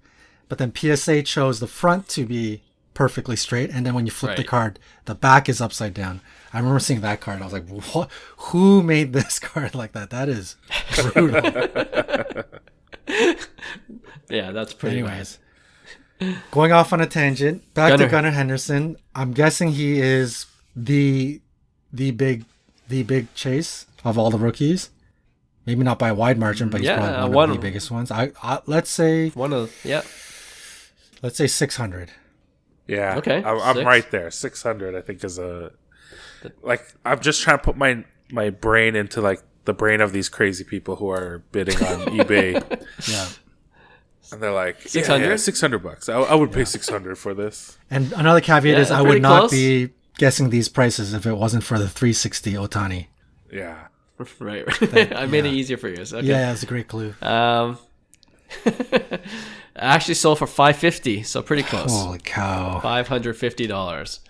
But then PSA chose the front to be perfectly straight, and then when you flip the Right. card, the back is upside down. I remember seeing that card. I was like, "What? Who made this card like that? That is brutal." Yeah, that's pretty Anyways, going off on a tangent, back to Gunnar. Gunnar Henderson. I'm guessing he is the big chase of all the rookies. Maybe not by a wide margin, but he's Yeah, probably one one of the of- biggest ones. I let's say One of let's say 600. Yeah. Okay, I'm 6. right there. 600, I think, is I'm just trying to put my brain into like the brain of these crazy people who are bidding on eBay. Yeah. And they're like, 600? Yeah, $600. I would pay 600 for this. And another caveat Yeah, is I pretty would not close. be guessing these prices if it wasn't for the 360 Ohtani. Yeah. right. I made it easier for you. So, okay. Yeah, that's a great clue. Actually sold for $550, so pretty close. Holy cow. $550.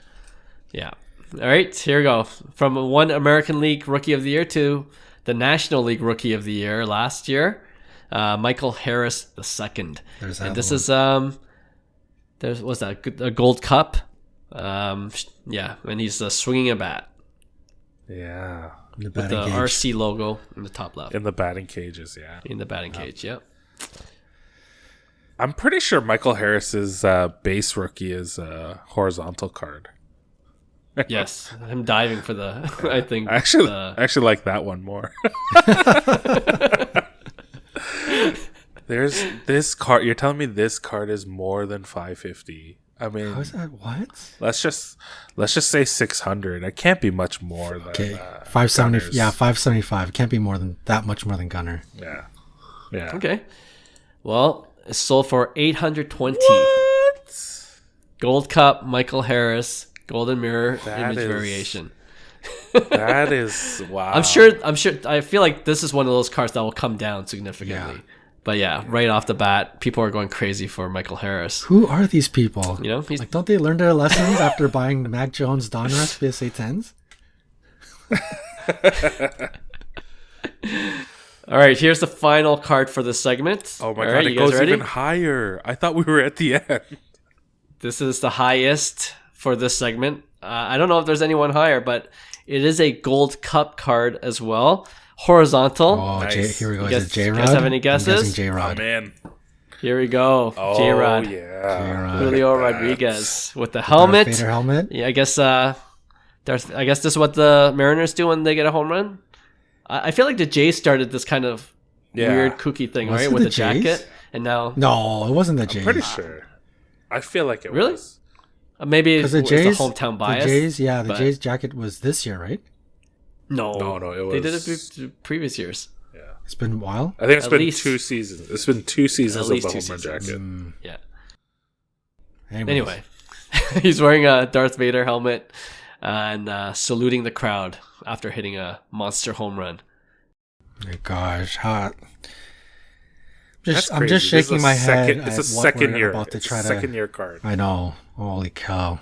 Yeah. All right, here we go. From one American League Rookie of the Year to the National League Rookie of the Year last year, Michael Harris II. There's that And this one. is what's that? A Gold Cup. Yeah, and he's swinging a bat Yeah. The with batting the cage. RC logo in the top left In the batting cages, yeah. in the batting cage. Yep. I'm pretty sure Michael Harris's base rookie is a horizontal card. Yes, him diving for the. I think I actually like that one more. There's this card. You're telling me this card is more than 550? I mean, How is that? What? let's just say 600. It can't be much more than Okay, 570. Gunner's. Yeah, 575. It can't be more than that much more than Gunner. Yeah. Okay. Well, it sold for $820. What? Gold Cup, Michael Harris, Golden Mirror That image is- variation. That is wow. I'm sure. I feel like this is one of those cards that will come down significantly. Yeah. But yeah, right off the bat, people are going crazy for Michael Harris. Who are these people? You know, he's Like, don't they learn their lessons after buying Mac Jones Donruss PSA 10s? all right. Here's the final card for this segment. Oh my All god, right, it you guys goes ready? even higher. I thought we were at the end. This is the highest for this segment. I don't know if there's anyone higher, but it is a Gold Cup card as well. Horizontal. Oh, Nice. Here we go. You Is guys- it J-Rod? you guys have any I'm guesses? guessing J-Rod. Man. Here we go. Oh J-Rod. yeah. J-Rod. Julio Look at that. Rodriguez with the helmet. Darth Vader helmet? Yeah, I guess I guess this is what the Mariners do when they get a home run. I feel like the Jays started this kind of Yeah. weird kooky thing, Was right? it With the the jacket. Jays? And now No, it wasn't the Jays. Pretty sure. I feel like it Really? was. Maybe Because it's the Jays, the hometown bias. The Jays, yeah, the but- Jays jacket was this year, right? No, No, it They did was- it previous years. Yeah. It's been a while. I think it's At been least- 2 seasons. It's been 2 seasons At of the least home 2 run seasons. jacket. Yeah. Anyways. Anyway, he's wearing a Darth Vader helmet and saluting the crowd after hitting a monster home run. Oh my gosh, hot. That's I'm just crazy. This is shaking a my head. second- It's at a what second we're year. about to It's try a to. second year card. I know. Holy cow.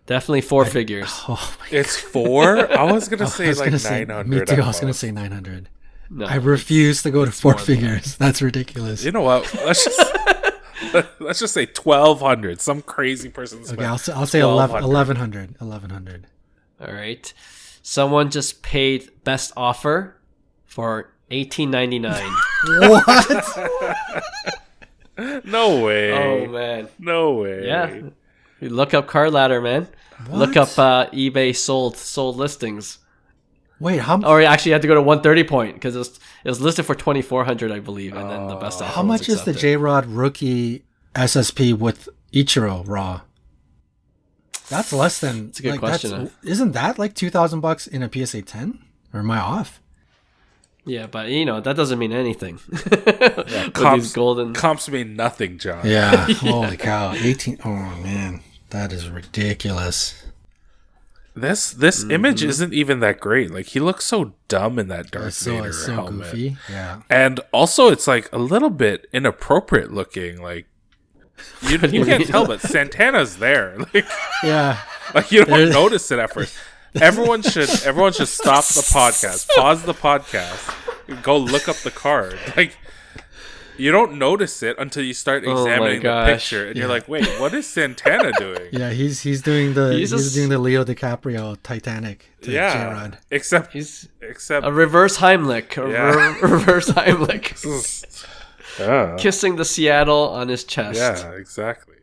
Definitely four figures. Oh my It's 4? I was going to say like gonna say, 900. me too. at I was going to most. say 900. No, I refuse to go to 4 more than that. figures. That's ridiculous. You know what? Let's just say 1,200. Some crazy person spent Okay, I'll say 1,200. 1100. 1100. All right. Someone just paid best offer for $18.99. What? No way. Oh man. No way. Yeah. You look up Card Ladder, man. Look up eBay sold listings. Wait, how Or actually, you had to go to 130 point because it was listed for 2,400, I believe, and then the best offer how much was is the accepted. J-Rod rookie SSP with Ichiro raw? That's less than. That's a good question. Isn't that like $2,000 in a PSA 10? Or am I off? Yeah, but that doesn't mean anything. Yeah, With these golden. comps mean nothing, John. Yeah. Holy cow. 18. Oh man, that is ridiculous. This image isn't even that great. Like, he looks so dumb in that Darth Vader It's so helmet. goofy. Yeah. And also, it's like a little bit inappropriate looking. Like, you can't tell, but Santana's there. Like, Yeah. like you don't notice it at first. Everyone should stop the podcast, pause the podcast, and go look up the card. Like, you don't notice it until you start examining the picture, and you're like, "Wait, what is Santana doing?" Yeah, he's doing the doing the Leo DiCaprio Titanic to J-Rod. Except A reverse Heimlich. Reverse Heimlich. Kissing the Seattle on his chest. Yeah, exactly.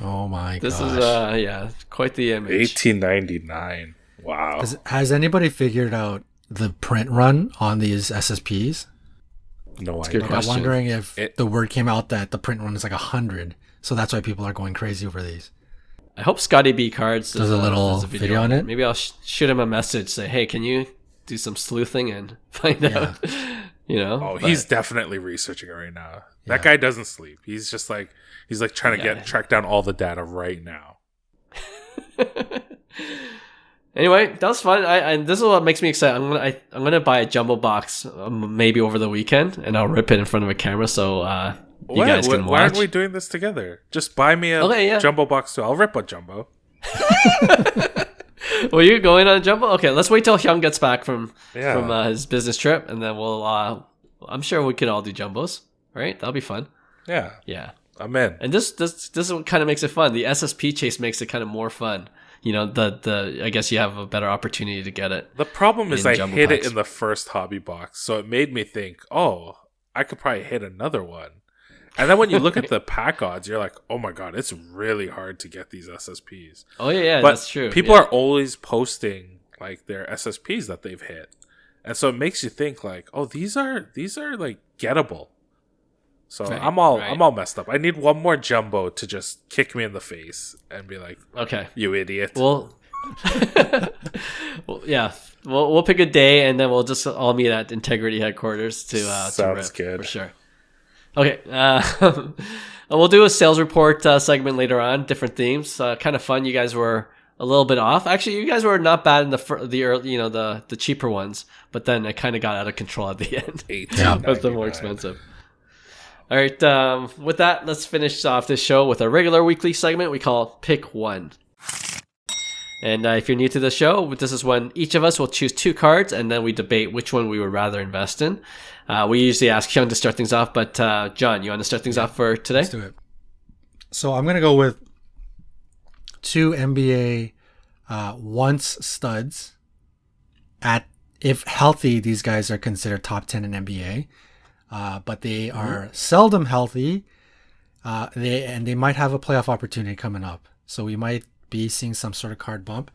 Oh my gosh. This is quite the image. 1899. Wow. Has anybody figured out the print run on these SSPs? No That's a good idea. I'm question. wondering if the word came out that the print run is like 100, so that's why people are going crazy over these. I hope Scotty B Cards does a little does video on it. Maybe I'll shoot him a message, say, "Hey, can you do some sleuthing and find out?" Oh, he's definitely researching it right now. That guy doesn't sleep. He's just like trying to track down all the data right now. Anyway, that was fun. And this is what makes me excited. I'm gonna buy a jumbo box maybe over the weekend, and I'll rip it in front of a camera so you guys can watch. Why aren't we doing this together? Just buy me a jumbo box too. I'll rip a jumbo. Well, you're going on a jumbo? Okay, let's wait till Hyung gets back from his business trip, and then we'll. I'm sure we can all do jumbos, right? That'll be fun. Yeah, yeah, I'm in. And this is what kind of makes it fun. The SSP chase makes it kind of more fun. I guess you have a better opportunity to get it. The problem is I hit packs. it in the first hobby box, so it made me think, oh, I could probably hit another one. And then when you look at the pack odds, you're like, oh my god, it's really hard to get these SSPs. Oh yeah, but that's true. People are always posting like their SSPs that they've hit, and so it makes you think like, oh, these are like gettable. So I'm all messed up. I need one more jumbo to just kick me in the face and be like, okay, you idiot. Well, yeah. We'll pick a day and then we'll just all meet at Integrity headquarters to Sounds rip, good for sure. Okay, we'll do a sales report segment later on. Different themes, kind of fun. You guys were a little bit off. Actually, you guys were not bad in the early, the cheaper ones, but then it kind of got out of control at the end. That's the more expensive. All right, with that, let's finish off this show with our regular weekly segment we call Pick One. And if you're new to the show, this is when each of us will choose two cards, and then we debate which one we would rather invest in. We usually ask Hyung to start things off, but John, you want to start things off for today? Let's do it. So I'm going to go with two NBA once studs. If healthy, these guys are considered top 10 in NBA. But they are seldom healthy. They might have a playoff opportunity coming up. So we might be seeing some sort of card bump.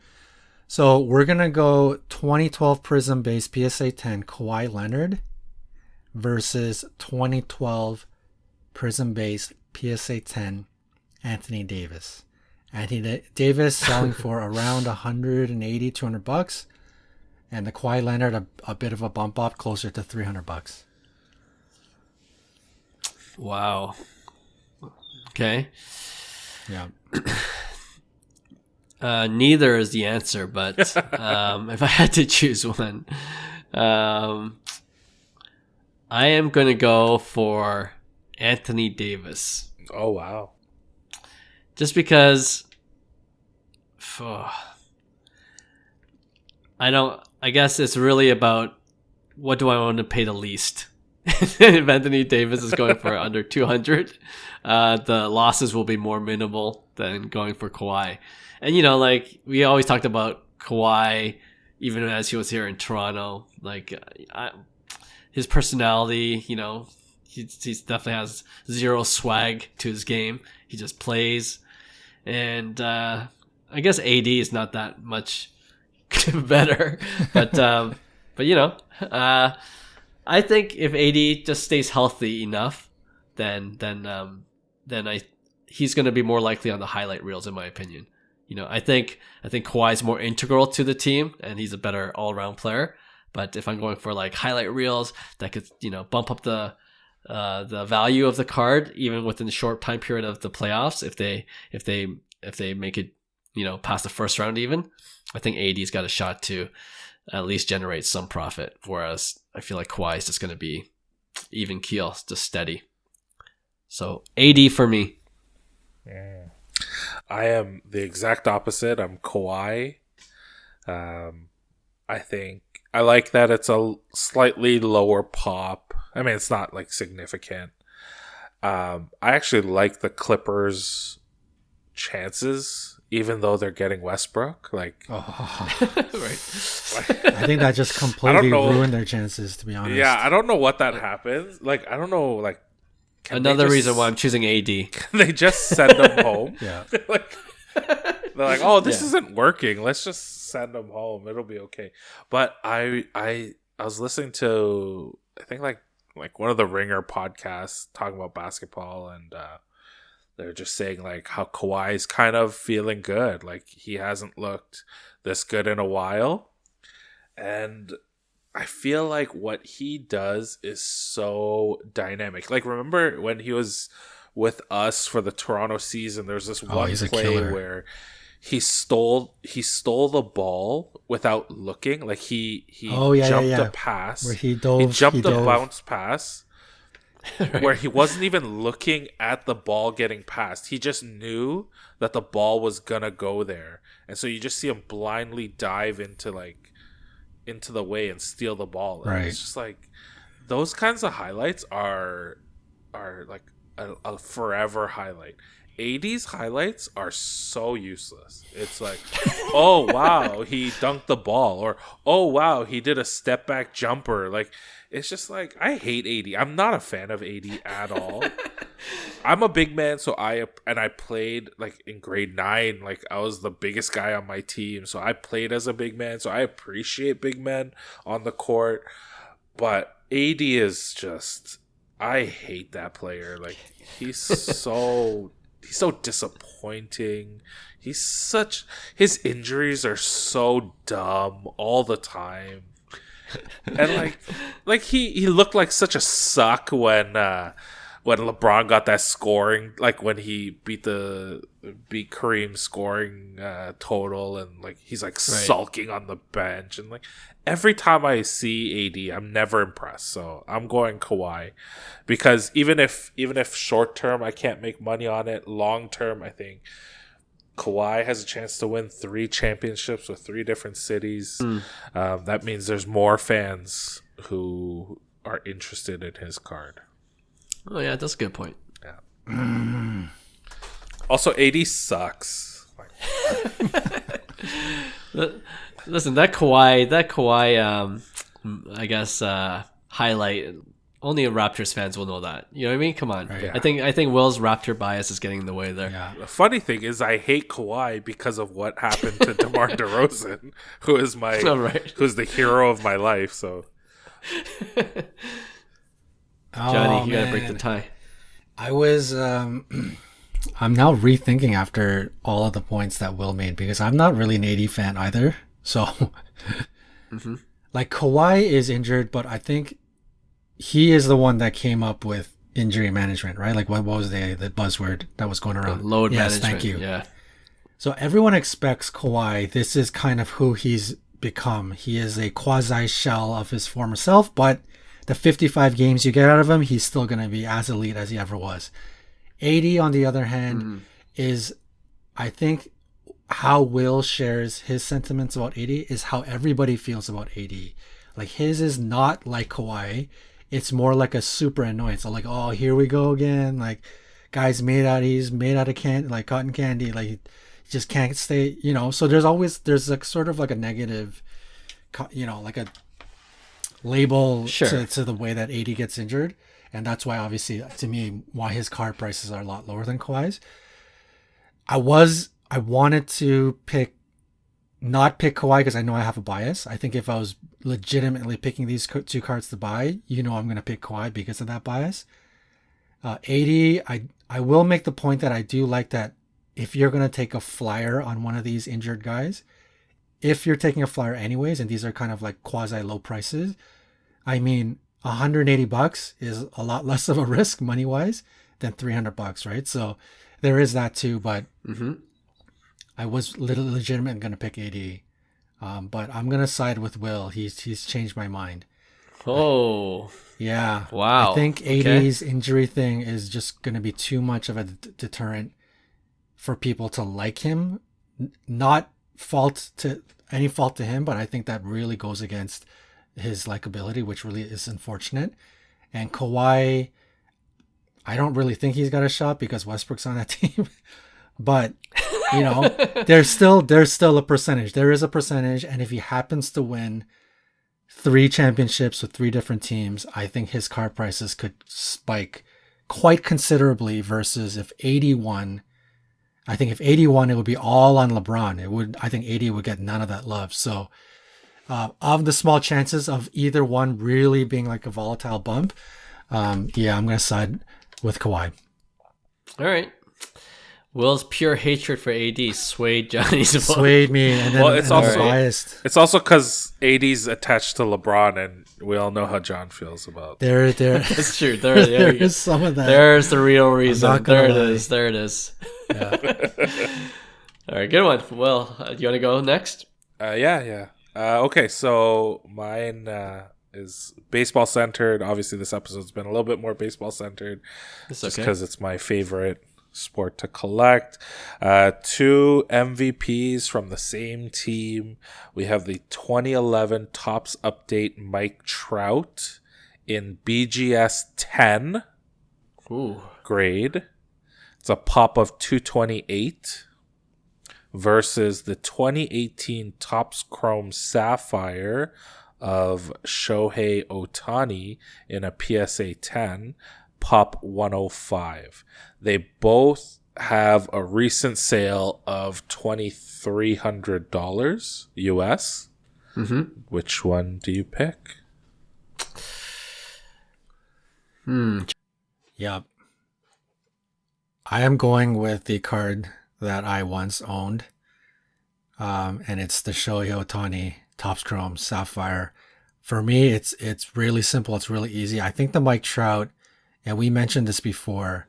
So we're going to go 2012 Prizm base PSA 10 Kawhi Leonard versus 2012 Prizm base PSA 10 Anthony Davis. Anthony Davis selling for around $180, $200. And the Kawhi Leonard a bit of a bump up closer to $300. Wow. Okay. Yeah. Neither is the answer, but if I had to choose one, I am going to go for Anthony Davis. Oh, wow. Just because I guess it's really about what do I want to pay the least. If Anthony Davis is going for under 200, the losses will be more minimal than going for Kawhi. And, we always talked about Kawhi, even as he was here in Toronto, his personality, he definitely has zero swag to his game. He just plays. And I guess AD is not that much better. But you know, I think if AD just stays healthy enough, then he's going to be more likely on the highlight reels, in my opinion. You know, I think Kawhi is more integral to the team, and he's a better all around player. But if I'm going for like highlight reels that could, you know, bump up the value of the card even within the short time period of the playoffs, if they make it, you know, past the first round even, I think AD's got a shot to at least generate some profit. Whereas I feel like Kawhi is just going to be even keel, just steady. So AD for me. Yeah. I am the exact opposite. I'm Kawhi. I think I like that it's a slightly lower pop. I mean, it's not like significant. I actually like the Clippers' chances, even though they're getting Westbrook. Like, right. I think that just completely ruined their chances, to be honest. Yeah, I don't know what that happens. Like, I don't know. Like, another reason why I'm choosing AD. Can they just send them home? Yeah. They're like, oh, this isn't working. Let's just send them home. It'll be okay. But I was listening to, I think like one of the Ringer podcasts talking about basketball, and they're just saying like how Kawhi's kind of feeling good. Like he hasn't looked this good in a while. And I feel like what he does is so dynamic. Like, remember when he was with us for the Toronto season, there's this one play where he stole the ball without looking. Like he jumped a pass. Where he jumped a bounce pass right. Where he wasn't even looking at the ball getting passed. He just knew that the ball was gonna go there. And so you just see him blindly dive into the way and steal the ball. And it's just like those kinds of highlights are like a forever highlight. AD's highlights are so useless. It's like, oh wow, he dunked the ball, or oh wow, he did a step back jumper. Like, it's just like, I hate AD. I'm not a fan of AD at all. I'm a big man, so I played like in grade 9. Like, I was the biggest guy on my team, so I played as a big man. So I appreciate big men on the court, but AD is just, I hate that player. Like, he's so disappointing. His injuries are so dumb all the time. And like he looked like such a suck when LeBron got that scoring, like when he beat Kareem's scoring total, and like he's like sulking on the bench, and like every time I see AD, I'm never impressed. So I'm going Kawhi, because even if short term I can't make money on it, long term I think Kawhi has a chance to win 3 championships with 3 different cities. That means there's more fans who are interested in his card. Oh yeah, that's a good point. Yeah. Also, AD sucks. Listen, that Kawhi, I guess highlight. Only Raptors fans will know that. You know what I mean? Come on. Right, yeah. I think Will's Raptor bias is getting in the way there. Yeah. The funny thing is, I hate Kawhi because of what happened to DeMar DeRozan, who is who's the hero of my life. So, Johnny, you gotta break the tie. I was. I'm now rethinking after all of the points that Will made, because I'm not really an AD fan either. So, like, Kawhi is injured, but I think he is the one that came up with injury management, right? Like, what was the buzzword that was going around? Load management. Thank you. Yeah. So everyone expects Kawhi. This is kind of who he's become. He is a quasi shell of his former self, but the 55 games you get out of him, he's still going to be as elite as he ever was. AD, on the other hand, is, I think, how Will shares his sentiments about AD is how everybody feels about AD. Like, his is not like Kawhi. It's more like a super annoyance. So like, oh, here we go again. Like, he's made out of cotton candy. Like, he just can't stay, you know. So there's like sort of like a negative, you know, like a label to the way that AD gets injured. And that's why, obviously, to me, why his card prices are a lot lower than Kawhi's. I wanted to pick not pick Kawhi because I know I have a bias. I think if I was legitimately picking these two cards to buy, I'm going to pick Kawhi because of that bias. 80, I will make the point that I do like that if you're going to take a flyer on one of these injured guys, if you're taking a flyer anyways, and these are kind of like quasi low prices, I mean, $180 is a lot less of a risk money wise than $300, right? So there is that too, but I was legitimate going to pick 80, but I'm going to side with Will. He's changed my mind. Oh, yeah. Wow. I think 80's injury thing is just going to be too much of a deterrent for people to like him. Not any fault to him, but I think that really goes against his likability, which really is unfortunate. And Kawhi, I don't really think he's got a shot because Westbrook's on that team. But, there's still a percentage. There is a percentage, and if he happens to win 3 championships with 3 different teams, I think his card prices could spike quite considerably versus if 81, I think if 81, it would be all on LeBron. I think 80 would get none of that love. So of the small chances of either one really being like a volatile bump, I'm going to side with Kawhi. All right. Will's pure hatred for AD swayed Johnny's vote. Swayed me, and then it's also biased. It's also because AD's attached to LeBron, and we all know how John feels about. There. That's true. There is some of that. There's the real reason. There it lie. is. There it is. Yeah. All right, good one. Will, do you want to go next? Yeah. Okay, so mine is baseball centered. Obviously, this episode's been a little bit more baseball centered, just because it's my favorite sport to collect. 2 MVPs from the same team. We have the 2011 Topps Update Mike Trout in BGS 10 grade. It's a pop of 228 versus the 2018 Topps Chrome Sapphire of Shohei Ohtani in a PSA 10, pop 105. They both have a recent sale of $2,300 US. Which one do you pick? Yep. I am going with the card that I once owned. And it's the Shohei Ohtani Topps Chrome Sapphire. For me, it's really simple. It's really easy. I think the Mike Trout, and we mentioned this before,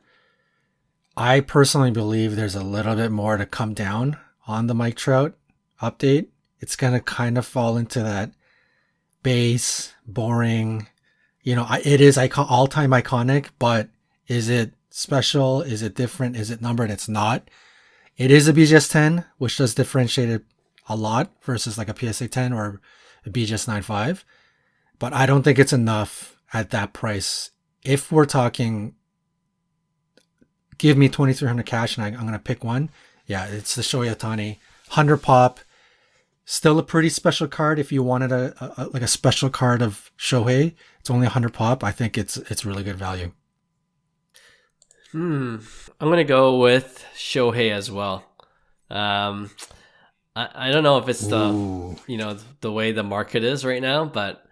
I personally believe there's a little bit more to come down on the Mike Trout update. It's going to kind of fall into that base, boring, it is all-time iconic, but is it special? Is it different? Is it numbered? It's not. It is a BGS 10, which does differentiate it a lot versus like a PSA 10 or a BGS 9.5. But I don't think it's enough at that price. If we're talking, give me $2,300 cash and I'm going to pick one. Yeah, it's the Shohei Ohtani 100 pop. Still a pretty special card. If you wanted a special card of Shohei, it's only 100 pop. I think it's really good value. I'm gonna go with Shohei as well. I don't know if it's the way the market is right now, but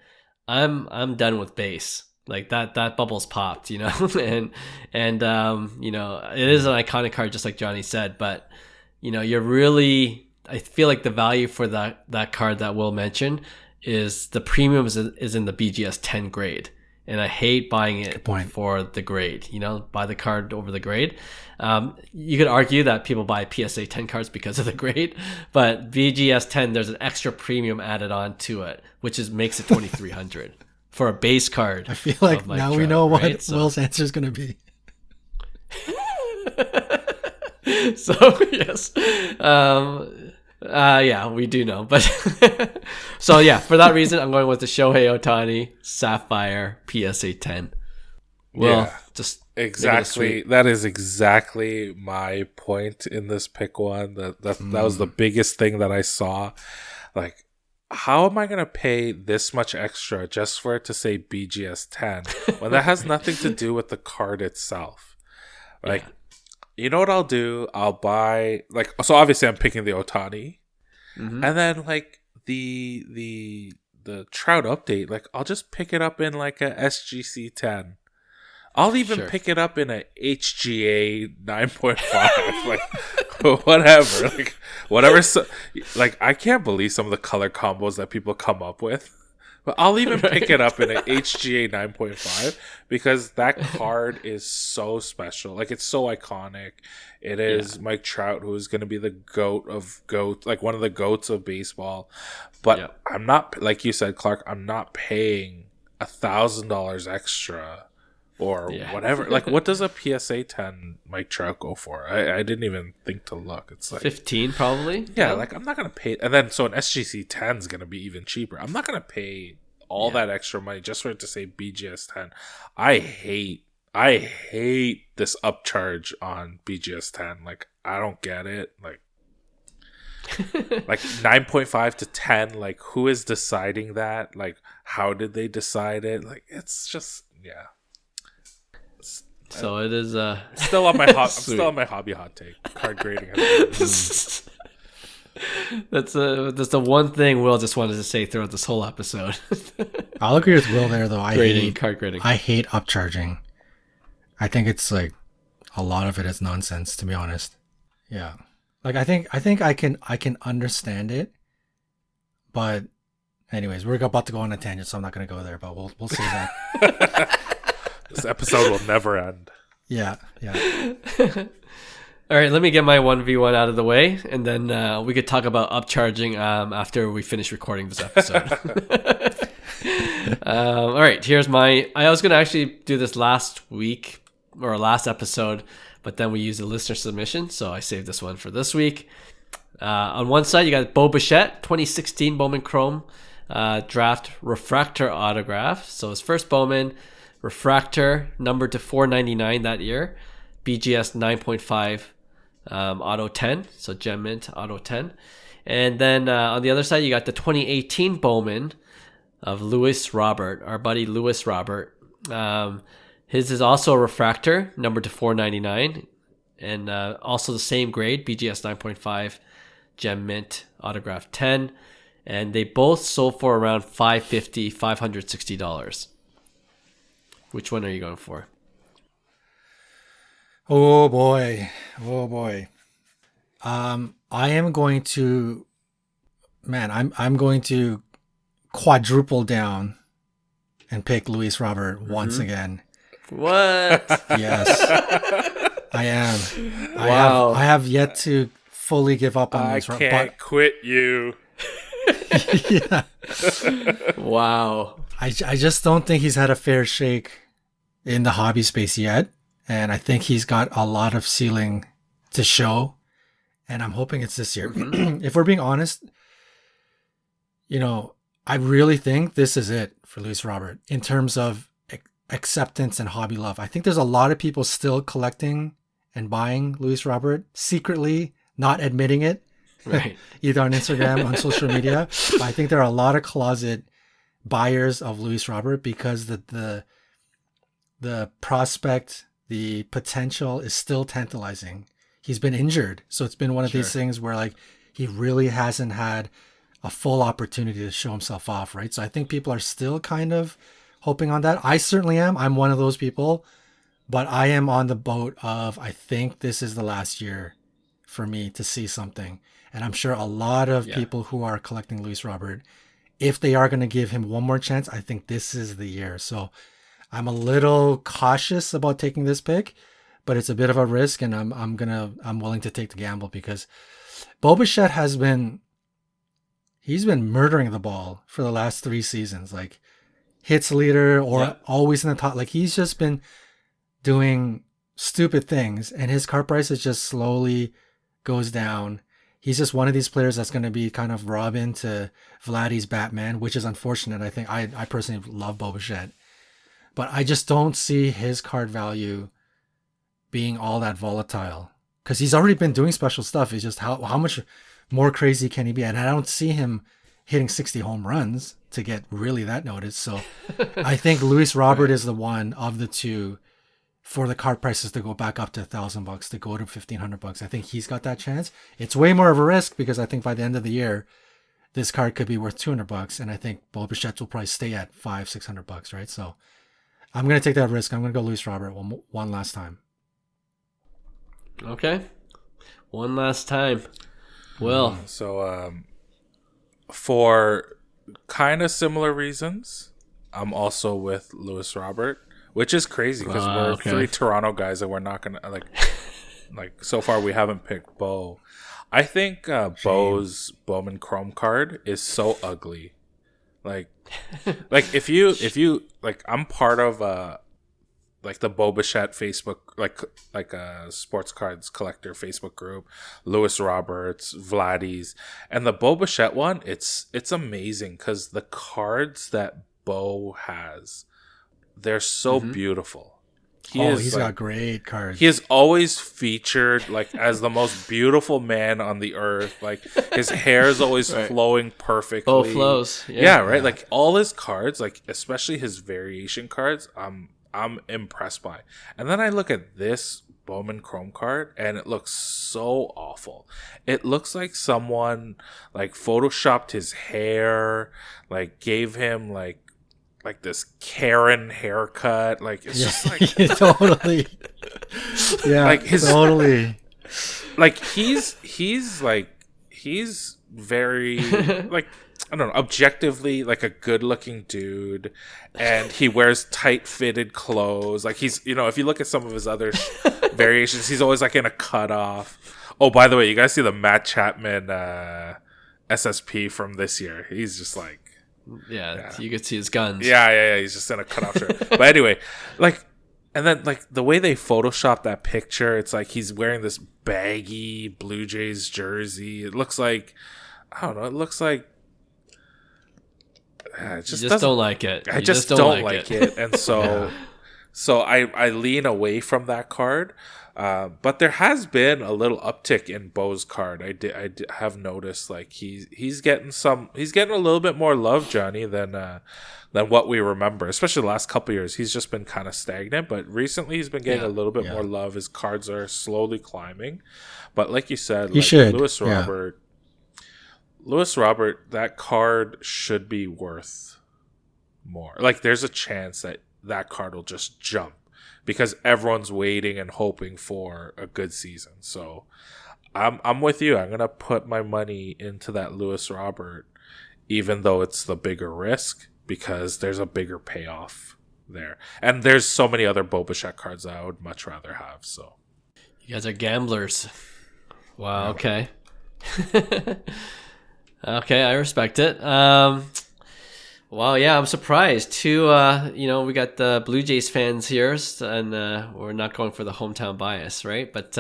I'm done with base. Like that bubble's popped, and it is an iconic card, just like Johnny said. But you're really, I feel like the value for that card that Will mentioned is the premium is in the BGS 10 grade. And I hate buying it for the grade, buy the card over the grade. You could argue that people buy PSA 10 cards because of the grade, but BGS 10, there's an extra premium added on to it, which makes it $2,300 for a base card. I feel like now Trout, we know what Will's answer is going to be. So, yes. Yeah, we do know, but so yeah, for that reason, I'm going with the Shohei Ohtani Sapphire PSA 10. Well, just exactly. That is exactly my point in this pick one. That was the biggest thing that I saw. Like, how am I going to pay this much extra just for it to say BGS 10 when that has nothing to do with the card itself? You know what I'll do? I'll buy, so obviously I'm picking the Ohtani. And then like the Trout update, like I'll just pick it up in like a SGC 10. I'll even pick it up in a HGA 9.5, like whatever, like whatever. Like I can't believe some of the color combos that people come up with. But I'll even pick it up in an HGA 9.5 because that card is so special. Like it's so iconic. It is Mike Trout, who is going to be the GOAT of GOAT, like one of the GOATs of baseball. But I'm not, like you said, Clark, I'm not paying $1,000 extra or whatever. Like what does a PSA 10 Mike Trout go for? I didn't even think to look. It's like 15 probably. Yeah, like I'm not going to pay. And then so an SGC 10 is going to be even cheaper. I'm not going to pay all that extra money just for it to say BGS 10. I hate this upcharge on BGS 10. Like I don't get it. Like 9.5 to 10, like who is deciding that? Like how did they decide it? Like it's just so it is still on my I'm still on my hobby hot take. Card grading. That's the one thing Will just wanted to say throughout this whole episode. I'll agree with Will there, though. Card grading. I hate upcharging. I think it's like a lot of it is nonsense, to be honest. Yeah, like I think I can understand it, but anyways, we're about to go on a tangent, so I'm not going to go there. But we'll say that. This episode will never end. Yeah. All right, let me get my 1v1 out of the way, and then we could talk about upcharging after we finish recording this episode. All right, here's my... I was going to actually do this last week, or last episode, but then we used a listener submission, so I saved this one for this week. On one side, you got Bichette, 2016 Bowman Chrome Draft Refractor autograph. So his first Bowman Refractor, numbered to 499 that year. BGS 9.5 Auto 10, so Gem Mint Auto 10. And then on the other side, you got the 2018 Bowman of Lewis Robert, our buddy Lewis Robert. His is also a refractor, numbered to 499, and also the same grade, BGS 9.5 Gem Mint Autograph 10. And they both sold for around $550, $560. Which one are you going for? Oh boy. I am going to, I'm going to quadruple down and pick Luis Robert once again. What? Yes, I am. Wow. I have yet to fully give up on Luis Robert. I can't quit you. Yeah. Wow. I just don't think he's had a fair shake in the hobby space yet. And I think he's got a lot of ceiling to show. And I'm hoping it's this year. If we're being honest, I really think this is it for Luis Robert in terms of acceptance and hobby love. I think there's a lot of people still collecting and buying Luis Robert, secretly not admitting it, right? Either on Instagram, on social media. But I think there are a lot of closet buyers of Luis Robert because the prospect, the potential is still tantalizing. He's been injured. So it's been one of these things where like he really hasn't had a full opportunity to show himself off, right? So I think people are still kind of hoping on that. I certainly am. I'm one of those people, but I am on the boat of, I think this is the last year for me to see something. And I'm sure a lot of people who are collecting Luis Robert, if they are going to give him one more chance, I think this is the year. So I'm a little cautious about taking this pick, but it's a bit of a risk, and I'm willing to take the gamble because Bichette he's been murdering the ball for the last 3 seasons, like hits leader or always in the top. Like he's just been doing stupid things, and his card price is just slowly goes down. He's just one of these players that's going to be kind of Robin to Vladdy's Batman, which is unfortunate. I think I personally love Bichette. But I just don't see his card value being all that volatile because he's already been doing special stuff. It's just how much more crazy can he be? And I don't see him hitting 60 home runs to get really that noticed. So I think Luis Robert is the one of the two for the card prices to go back up to $1,000, to go to $1,500. I think he's got that chance. It's way more of a risk because I think by the end of the year, this card could be worth $200, and I think Bo Bichette will probably stay at $500-$600, right? So I'm going to take that risk. I'm going to go Luis Robert one last time. Okay. One last time. Will. So for kind of similar reasons, I'm also with Luis Robert, which is crazy because we're three Toronto guys and we're not going to like so far we haven't picked Bo. I think Bo's Bowman Chrome card is so ugly. Like if you like, I'm part of like the Bo Bichette Facebook, like a sports cards collector Facebook group, Luis Roberts, Vladdy's, and the Bo Bichette one. It's amazing because the cards that Bo has, they're so beautiful. He's got great cards. He is always featured like as the most beautiful man on the earth. Like his hair is always flowing perfectly. Bo flows. Yeah, right. Like all his cards, like especially his variation cards, I'm impressed by. And then I look at this Bowman Chrome card and it looks so awful. It looks like someone like photoshopped his hair, like gave him like this Karen haircut. Like it's just like totally. Yeah, like totally. Like he's very like, I don't know, objectively like a good looking dude, and he wears tight fitted clothes. Like he's, you know, if you look at some of his other variations, he's always like in a cutoff. Oh, by the way, you guys see the Matt Chapman SSP from this year? He's just like, yeah, you could see his guns. Yeah. He's just in a cutoff shirt. But anyway, like, and then like the way they Photoshop that picture, it's like he's wearing this baggy Blue Jays jersey. It looks like, I don't know. It looks like it just don't like it. I just don't like it. And so, so I lean away from that card. But there has been a little uptick in Bo's card. I have noticed like he's getting a little bit more love, Johnny, than what we remember. Especially the last couple of years, he's just been kind of stagnant. But recently, he's been getting a little bit more love. His cards are slowly climbing. But like you said, Luis Robert, that card should be worth more. Like there's a chance that card will just jump, because everyone's waiting and hoping for a good season. So I'm with you. I'm going to put my money into that Luis Robert, even though it's the bigger risk, because there's a bigger payoff there. And there's so many other Bo Bichette cards I would much rather have. So you guys are gamblers. Wow, okay. Okay, I respect it. Well, yeah, I'm surprised too. We got the Blue Jays fans here, and we're not going for the hometown bias, right? But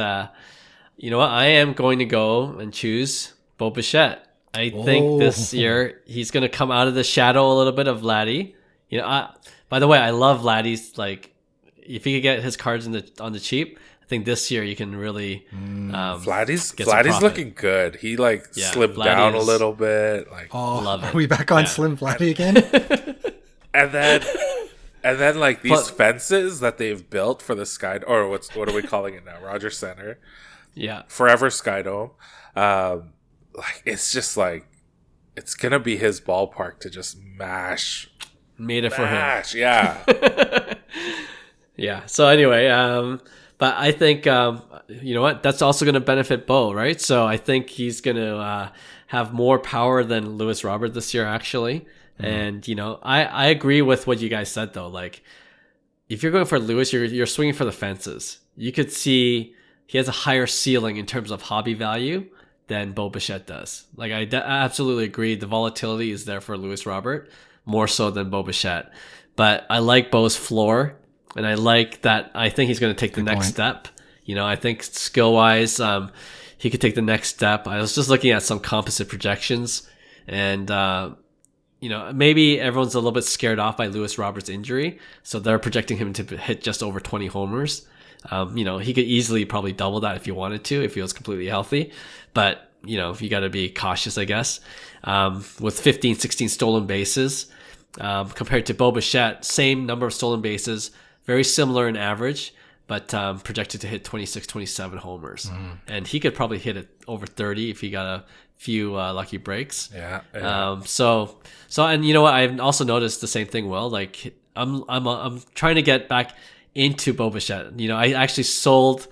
you know what? I am going to go and choose Bo Bichette. I think this year he's going to come out of the shadow a little bit of Vladdy. You know, by the way, I love Vladdy's. Like, if he could get his cards on the cheap, I think this year you can really. Vladdy's looking good. He slimmed down a little bit. Like, love it. Are we back on Slim Vladdy again? and then like these fences that they've built for the Sky, or what are we calling it now? Rogers Center. Yeah. Forever Skydome. Like it's just like it's gonna be his ballpark to just mash. Made it for him. Yeah. Yeah. So anyway, but I think, you know what, that's also going to benefit Bo, right? So I think he's going to have more power than Luis Robert this year, actually. Mm-hmm. And, you know, I agree with what you guys said, though. Like, if you're going for Luis, you're swinging for the fences. You could see he has a higher ceiling in terms of hobby value than Bo Bichette does. Like, I absolutely agree. The volatility is there for Luis Robert, more so than Bo Bichette. But I like Bo's floor. And I like that. I think he's going to take the next step. You know, I think skill-wise, he could take the next step. I was just looking at some composite projections, and you know, maybe everyone's a little bit scared off by Luis Robert's injury, so they're projecting him to hit just over 20 homers. You know, he could easily probably double that if he wanted to, if he was completely healthy. But you know, you got to be cautious, I guess. With 15, 16 stolen bases, compared to Bo Bichette, same number of stolen bases. Very similar in average, but projected to hit 26, 27 homers. And he could probably hit it over 30 if he got a few lucky breaks. Yeah. So and you know what? I've also noticed the same thing. Will, like I'm trying to get back into Bo Bichette. You know, I actually sold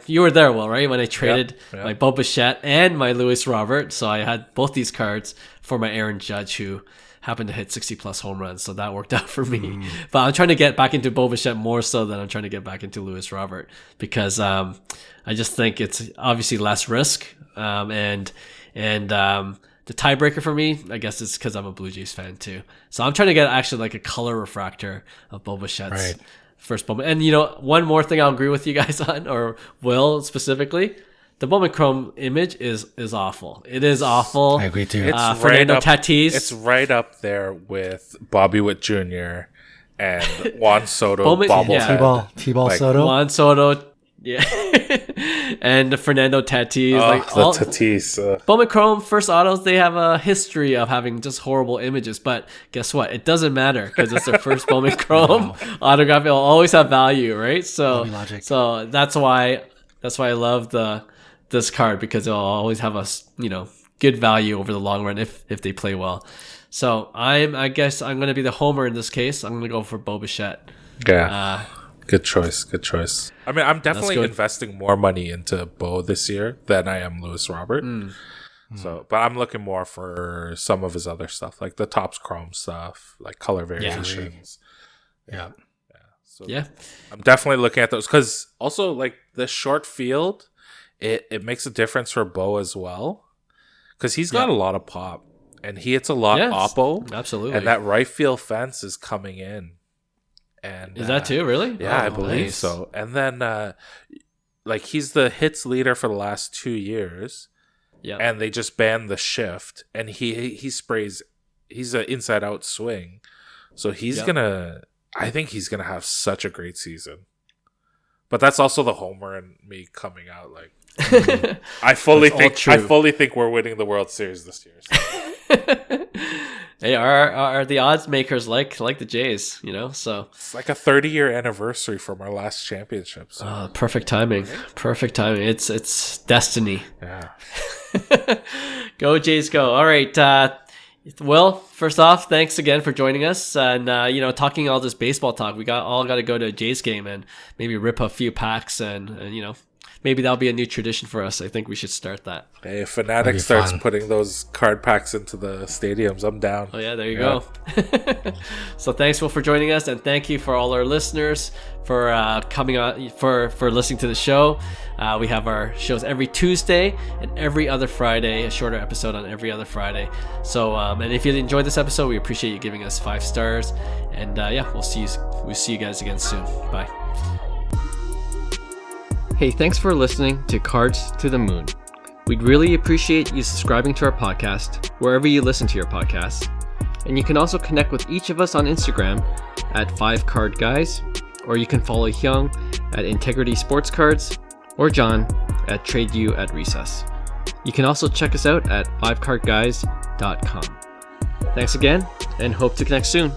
you were there, Will, right? When I traded my Bo Bichette and my Luis Robert. So I had both these cards for my Aaron Judge, who happened to hit 60 plus home runs. So that worked out for me. But I'm trying to get back into Bo Bichette more so than I'm trying to get back into Luis Robert, because I just think it's obviously less risk. And the tiebreaker for me, I guess, is because I'm a Blue Jays fan too. So I'm trying to get actually like a color refractor of Bo Bichette's first Bowman. And you know, one more thing I'll agree with you guys on, or Will specifically, the Bowman Chrome image is awful. It is awful. I agree too. It's Fernando Tatis. It's right up there with Bobby Witt Jr. and Juan Soto Bowman, bobblehead. T-ball Soto. Juan Soto. Yeah. And Fernando Tatis. Tatis. Bowman Chrome first autos, they have a history of having just horrible images, but guess what? It doesn't matter because it's their first Bowman Chrome autograph. It'll always have value, right? So that's why I love this card, because it'll always have a good value over the long run if they play well. So I guess I'm going to be the homer in this case. I'm going to go for Bo Bichette. Yeah. Good choice. I mean, I'm definitely investing more money into Bo this year than I am Luis Robert. So, but I'm looking more for some of his other stuff, like the Topps Chrome stuff, like color variations. Yeah. So I'm definitely looking at those, because also like the short field, it makes a difference for Bo as well, because he's got a lot of pop and he hits a lot oppo. Absolutely. And that right field fence is coming in. And, is that too, really? Yeah, I believe so. And then, like, he's the hits leader for the last 2 years. Yeah. And they just banned the shift. And he sprays. He's an inside-out swing. So he's I think he's going to have such a great season. But that's also the homer and me coming out. Like, I fully think we're winning the World Series this year. So. Hey, are the odds makers like the Jays, so it's like a 30-year anniversary from our last championship. So. Perfect timing. It's destiny. Yeah. Go Jays, go. All right. Will, first off, thanks again for joining us, and talking all this baseball talk. We got to go to a Jays game and maybe rip a few packs, and maybe that'll be a new tradition for us. I think we should start that. Hey, if Fanatic starts putting those card packs into the stadiums, I'm down. Oh, yeah, there you go. So thanks, Will, for joining us, and thank you for all our listeners for coming on, for listening to the show. We have our shows every Tuesday and every other Friday, a shorter episode on every other Friday. So, and if you enjoyed this episode, we appreciate you giving us 5 stars. And we'll see you guys again soon. Bye. Hey, thanks for listening to Cards to the Moon. We'd really appreciate you subscribing to our podcast wherever you listen to your podcasts. And you can also connect with each of us on Instagram at 5cardguys, or you can follow Hyung at Integrity Sports Cards, or John at TradeU at Recess. You can also check us out at 5cardguys.com. Thanks again, and hope to connect soon.